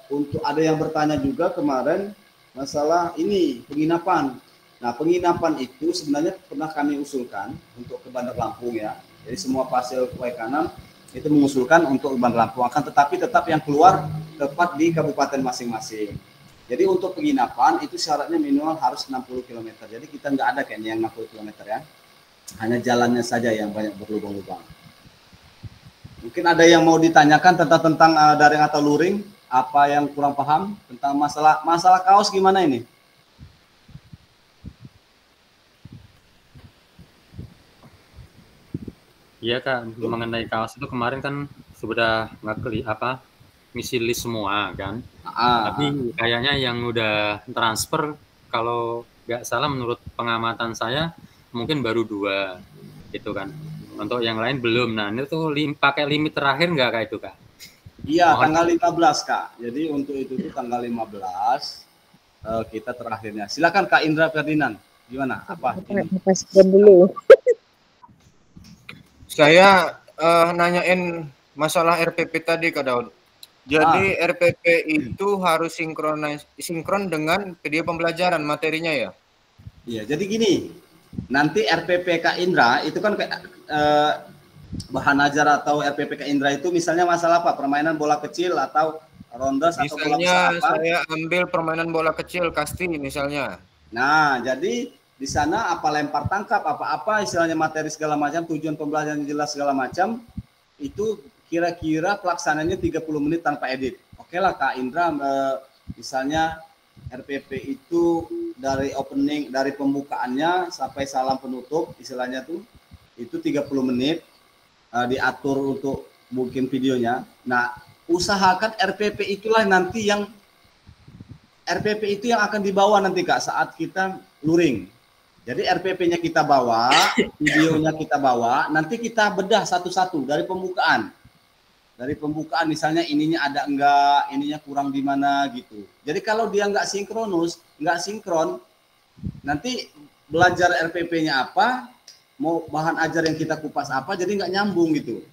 untuk ada yang bertanya juga kemarin masalah ini penginapan. Nah, penginapan itu sebenarnya pernah kami usulkan untuk ke Bandar Lampung ya. Jadi semua pasil WK6 itu mengusulkan untuk Bandar Lampung, akan tetapi tetap yang keluar tepat di kabupaten masing-masing. Jadi untuk penginapan itu syaratnya minimal harus 60 km. Jadi kita nggak ada kayaknya yang 60 km ya. Hanya jalannya saja yang banyak berlubang-lubang. Mungkin ada yang mau ditanyakan tentang daring atau luring, apa yang kurang paham tentang masalah kaos gimana ini? Iya, Kak, mengenai kaos itu kemarin kan sudah ngisi list semua kan. Tapi kayaknya yang udah transfer kalau nggak salah menurut pengamatan saya mungkin baru 2 gitu kan. Untuk yang lain belum. Nah, ini tuh pakai limit terakhir nggak Kak itu, Kak? Iya, tanggal 15 Kak. Jadi untuk itu tuh tanggal 15 kita terakhirnya. Silakan Kak Indra Ferdinand. Gimana? Apa? Dulu. Saya nanyain masalah RPP tadi, Kak Daud. Jadi RPP itu harus sinkron dengan video pembelajaran materinya ya? Iya, jadi gini. Nanti RPP Kak Indra itu kan bahan ajar atau RPP Kak Indra itu misalnya masalah apa? Permainan bola kecil atau rondes atau bola besar apa? Saya ambil permainan bola kecil kasti misalnya. Nah, jadi di sana apa lempar tangkap, apa-apa istilahnya materi segala macam, tujuan pembelajaran jelas segala macam, itu kira-kira pelaksananya 30 menit tanpa edit. Oke lah Kak Indra, misalnya RPP itu dari opening, dari pembukaannya sampai salam penutup, istilahnya tuh, itu 30 menit, diatur untuk mungkin videonya. Nah, usahakan RPP itulah nanti yang, RPP itu yang akan dibawa nanti Kak saat kita luring. Jadi RPP-nya kita bawa, videonya kita bawa, nanti kita bedah satu-satu dari pembukaan. Dari pembukaan misalnya ininya ada enggak, ininya kurang di mana gitu. Jadi kalau dia enggak sinkron, nanti belajar RPP-nya apa, mau bahan ajar yang kita kupas apa, jadi enggak nyambung gitu.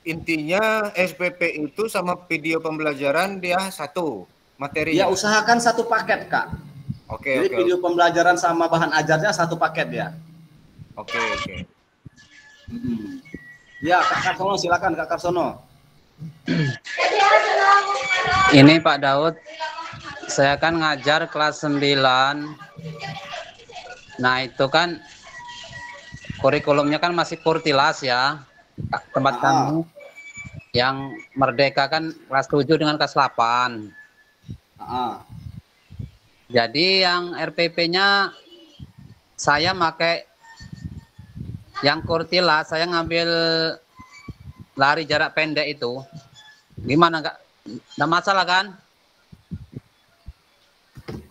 Intinya SPP itu sama video pembelajaran dia satu materi. Ya usahakan satu paket Kak. Jadi video pembelajaran sama bahan ajarnya satu paket ya. Oke. Ya Kak Karsono, silakan Kak Karsono. Ini Pak Daud, saya kan ngajar kelas 9. Nah itu kan kurikulumnya kan masih kurtilas ya. Tempat kami yang merdeka kan kelas 7 dengan kelas 8. Jadi yang RPP-nya saya pakai Yang Kurtila saya ngambil lari jarak pendek itu. Gimana enggak? Enggak masalah kan?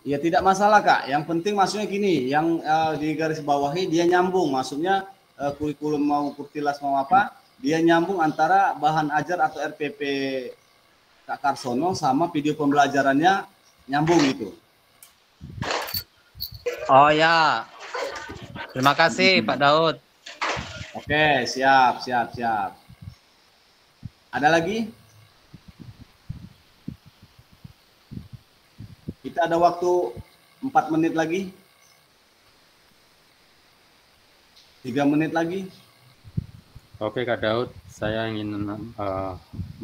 Ya tidak masalah Kak. Yang penting maksudnya gini, yang di garis bawahi dia nyambung. Maksudnya kurikulum mau Kurtilas mau apa, dia nyambung antara bahan ajar atau RPP Kak Karsono sama video pembelajarannya nyambung gitu. Oh ya. Terima kasih Pak Daud. Oke, siap. Ada lagi? Kita ada waktu 4 menit lagi. 3 menit lagi. Oke Kak Daud, saya ingin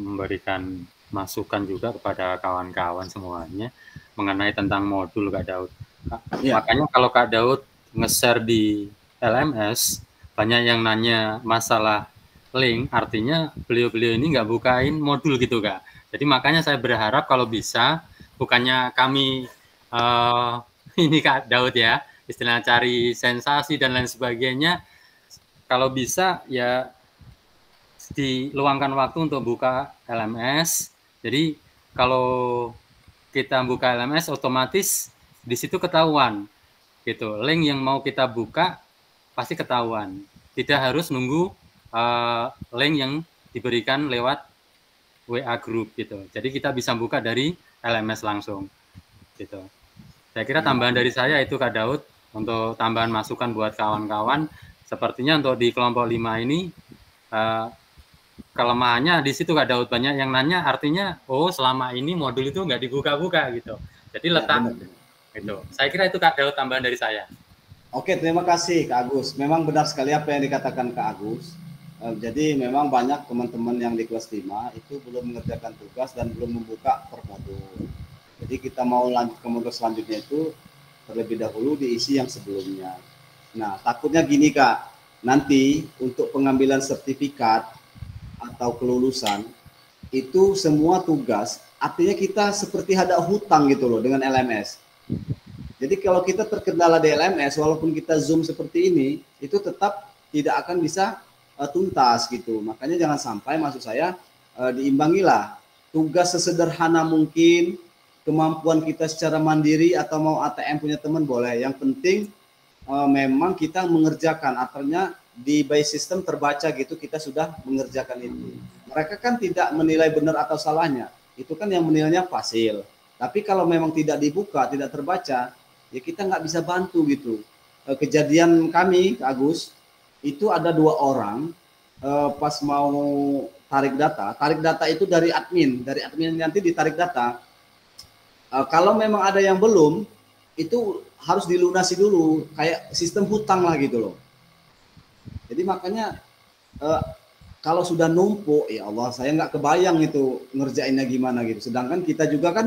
memberikan masukan juga kepada kawan-kawan semuanya mengenai tentang modul Kak Daud. Ya. Makanya kalau Kak Daud nge-share di LMS, banyak yang nanya masalah link, artinya beliau-beliau ini nggak bukain modul gitu Kak. Jadi makanya saya berharap kalau bisa, bukannya kami ini Kak Daud ya, istilahnya cari sensasi dan lain sebagainya, kalau bisa ya diluangkan waktu untuk buka LMS. Jadi kalau kita buka LMS otomatis di situ ketahuan gitu. Link yang mau kita buka pasti ketahuan. Tidak harus nunggu link yang diberikan lewat WA group gitu. Jadi kita bisa buka dari LMS langsung gitu. Saya kira tambahan dari saya itu Kak Daud untuk tambahan masukan buat kawan-kawan. Sepertinya untuk di kelompok 5 ini kelemahannya di situ Kak Daud, banyak yang nanya artinya selama ini modul itu nggak dibuka-buka gitu. Jadi letak gitu. Saya kira itu Kak Daud tambahan dari saya. Oke, terima kasih Kak Agus. Memang benar sekali apa yang dikatakan Kak Agus. Jadi memang banyak teman-teman yang di kelas 5 itu belum mengerjakan tugas dan belum membuka per modul. Jadi kita mau lanjut ke modul selanjutnya itu terlebih dahulu diisi yang sebelumnya. Nah, takutnya gini Kak, nanti untuk pengambilan sertifikat atau kelulusan itu semua tugas, artinya kita seperti ada hutang gitu loh dengan LMS. Jadi kalau kita terkendala di LMS, walaupun kita Zoom seperti ini, itu tetap tidak akan bisa tuntas gitu. Makanya jangan sampai, maksud saya, diimbangilah tugas sesederhana mungkin, kemampuan kita secara mandiri atau mau ATM punya teman boleh. Yang penting memang kita mengerjakan, artinya di by system terbaca gitu kita sudah mengerjakan itu. Mereka kan tidak menilai benar atau salahnya, itu kan yang menilainya fasil. Tapi kalau memang tidak dibuka, tidak terbaca, ya kita nggak bisa bantu gitu. Kejadian kami, Kak Agus, itu ada 2 orang pas mau tarik data itu dari admin nanti ditarik data. Kalau memang ada yang belum, itu harus dilunasi dulu, kayak sistem hutang lah gitu loh. Jadi makanya kalau sudah numpuk, ya Allah, saya nggak kebayang itu ngerjainnya gimana gitu. Sedangkan kita juga kan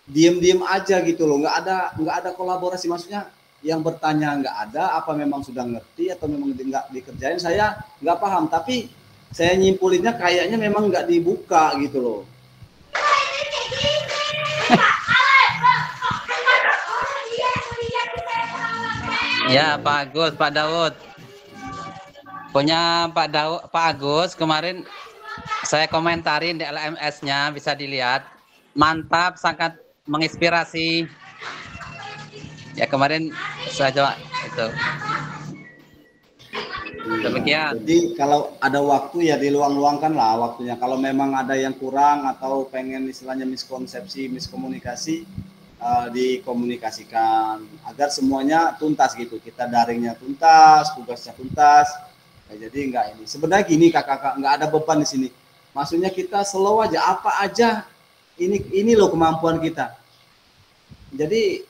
diem-diem aja gitu loh, nggak ada kolaborasi. Maksudnya yang bertanya nggak ada, apa memang sudah ngerti atau memang nggak dikerjain, saya nggak paham. Tapi saya nyimpulinnya kayaknya memang nggak dibuka gitu loh. Ya Pak Agus, Pak Daud. Punya Pak Agus kemarin saya komentarin di LMS-nya, bisa dilihat. Mantap, sangat menginspirasi. Ya kemarin saya coba itu. Demikian. Jadi kalau ada waktu ya diluang-luangkan lah waktunya. Kalau memang ada yang kurang atau pengen istilahnya miskonsepsi, miskomunikasi, dikomunikasikan agar semuanya tuntas gitu. Kita daringnya tuntas, tugasnya tuntas. Jadi enggak ini. Sebenarnya gini kakak-kakak, enggak ada beban di sini. Maksudnya kita slow aja, apa aja ini loh kemampuan kita. Jadi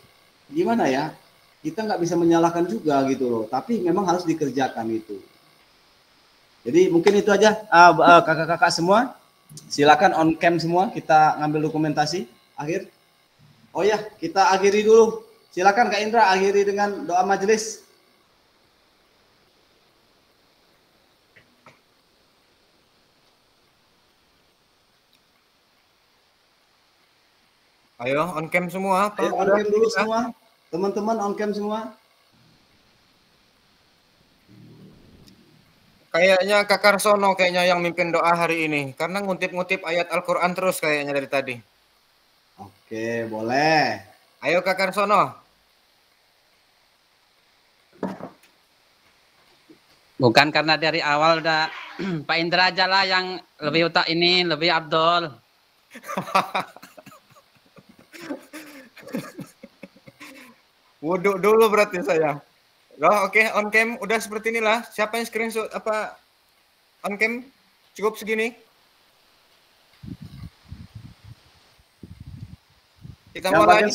gimana ya? Kita nggak bisa menyalahkan juga gitu loh. Tapi memang harus dikerjakan itu. Jadi mungkin itu aja kakak-kakak semua. Silakan on cam semua, kita ngambil dokumentasi akhir. Oh ya, kita akhiri dulu. Silakan Kak Indra akhiri dengan doa majelis. Ayo on cam semua. Ayo on cam dulu semua. Teman-teman on cam semua. Kayaknya Kak Karsono kayaknya yang mimpin doa hari ini. Karena ngutip-ngutip ayat Al-Quran terus kayaknya dari tadi. Oke, boleh. Ayo Kak Karsono. Bukan karena dari awal udah Pak Indra aja lah yang lebih lebih Abdul. Wudhu dulu berarti saya. Loh, oke, on cam udah seperti inilah. Siapa yang screenshot apa on cam? Cukup segini. Kita mulai.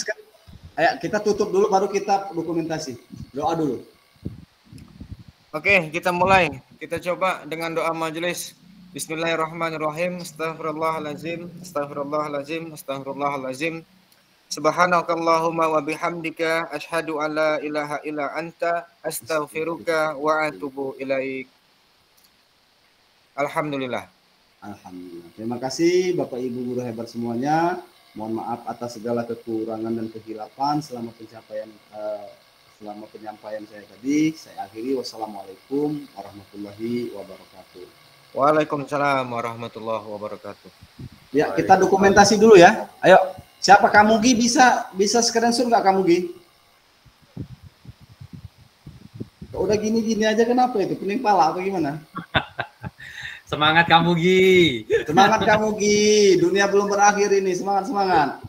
Ayo kita tutup dulu baru kita dokumentasi. Doa dulu. Oke, kita mulai. Kita coba dengan doa majelis. Bismillahirrahmanirrahim. Astaghfirullahalazim. Astaghfirullahalazim. Astaghfirullahalazim. Subhanakallahumma wa bihamdika asyhadu an la ilaha illa anta astaghfiruka wa atubu ilaik. Alhamdulillah. Alhamdulillah. Terima kasih Bapak Ibu guru hebat semuanya. Mohon maaf atas segala kekurangan dan kehilapan selama penyampaian saya tadi. Saya akhiri. Wassalamualaikum warahmatullahi wabarakatuh. Waalaikumsalam warahmatullahi wabarakatuh. Ya, kita dokumentasi dulu ya. Ayo. Siapa kamu Gi? Bisa screenshot nggak kamu Gi? Udah gini-gini aja kenapa itu? Pening pala atau gimana? Semangat kamu Gi. Semangat kamu Gi. Dunia belum berakhir ini. Semangat.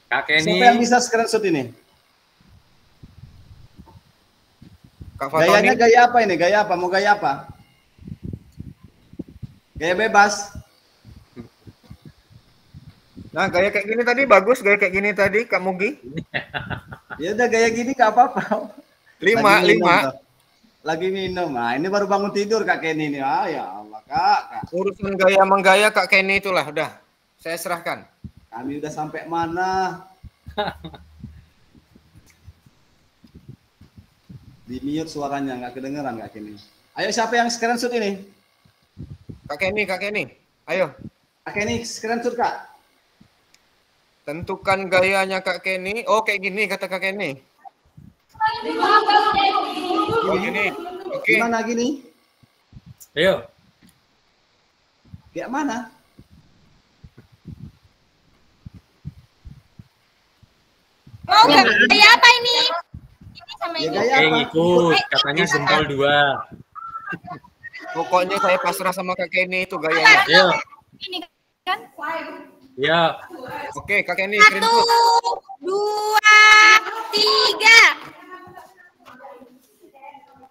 Kak Kenny. Siapa yang bisa screenshot ini? Kak Fatoni. Gayanya gaya apa ini? Gaya apa? Mau gaya apa? Gaya bebas. Nah, gaya kayak gini tadi bagus, gaya kayak gini tadi Kak Mugi. Ya udah gaya gini nggak apa-apa. 5. Lagi minum. Nah, ini baru bangun tidur Kak Kenny ini. Ah ya Allah, Kak. Urusan gaya menggaya Kak Kenny itulah udah. Saya serahkan. Kami udah sampai mana? Di mute suaranya nggak kedengeran Kak Kenny. Ayo siapa yang screenshot ini? Kak Kenny. Ayo. Kak Kenny screenshot Kak. Tentukan gayanya Kak Kenny. Oh, kayak gini kata Kak Kenny. Gini. Oke. Gimana gini? Ayo. Kayak mana? Mau gaya apa ini? Ini sama Ya, ini. gaya apa? Ngikut, katanya jempol 2. Pokoknya saya pasrah sama Kak Kenny itu gayanya. Ayo. Ini kan. Ya. Oke, Kak Kenny 1, screenshot. 2, 3.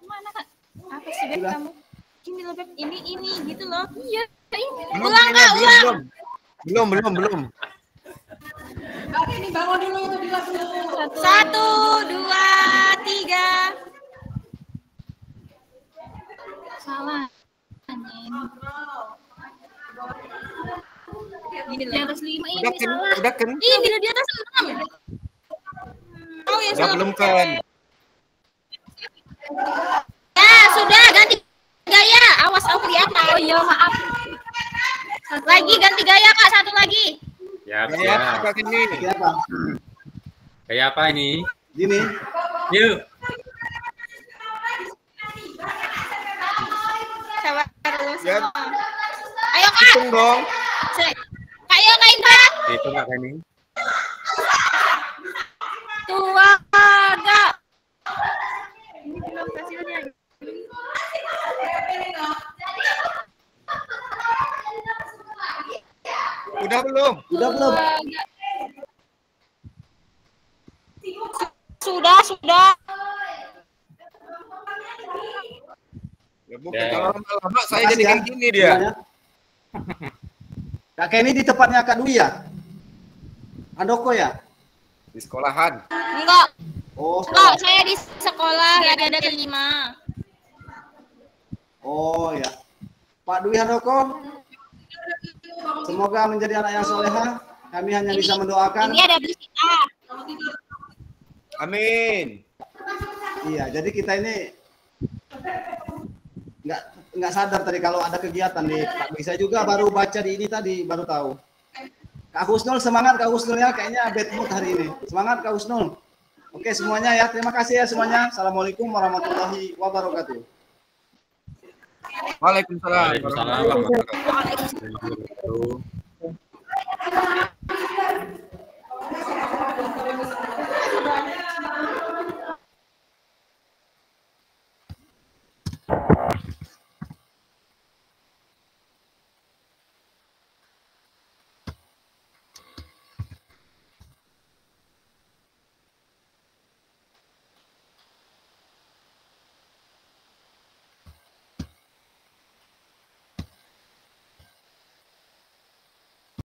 Mana Kak? Apa sih Beb kamu? Ini loh Beb, ini gitu loh. Iya, ini. Ulang Kak, ulang. Belum. Ini bangun dulu itu di lagu. 1, 2, 3. Salah. Gini loh. Di atas 5 ini salah. Udah kan? Ini loh di atas 6. Oh ya Udah salah. belum kan? Ya sudah ganti gaya. Awas aku di atas. Oh iya maaf. Lagi ganti gaya Kak, satu lagi. Siap. Gaya apa Kak Kenny? Siapa? Kayak apa ini? Gini. Yuk. Sabar terus. Ya. Ayo Kak. Hitung dong. Ayo Kak Indra. Itu Kak Kenny. 2, 3. Ini belum hasilnya. Udah belum? Udah belum? Sudah. Ya bukan. Ya. Kalau lama-lama saya Makasih jadi ya. kayak gini dia. Kak Kenny di tempatnya Kak Dwi ya? Andoko ya? Di sekolahan. Enggak. Oh, Saya di sekolah ada 5. Oh ya. Pak Dwi Handoko, semoga menjadi anak yang soleha. Kami hanya bisa mendoakan. Ini ada bisita. Amin. Iya, jadi kita ini nggak sadar tadi kalau ada kegiatan di Pak Dwi. Saya juga baru baca di ini tadi, baru tahu. Kak Husnul, semangat Kak Husnul ya, kayaknya bad mood hari ini. Semangat Kak Husnul. Oke semuanya ya, terima kasih ya semuanya. Assalamualaikum warahmatullahi wabarakatuh. Waalaikumsalam Waalaikumsalam warahmatullahi wabarakatuh.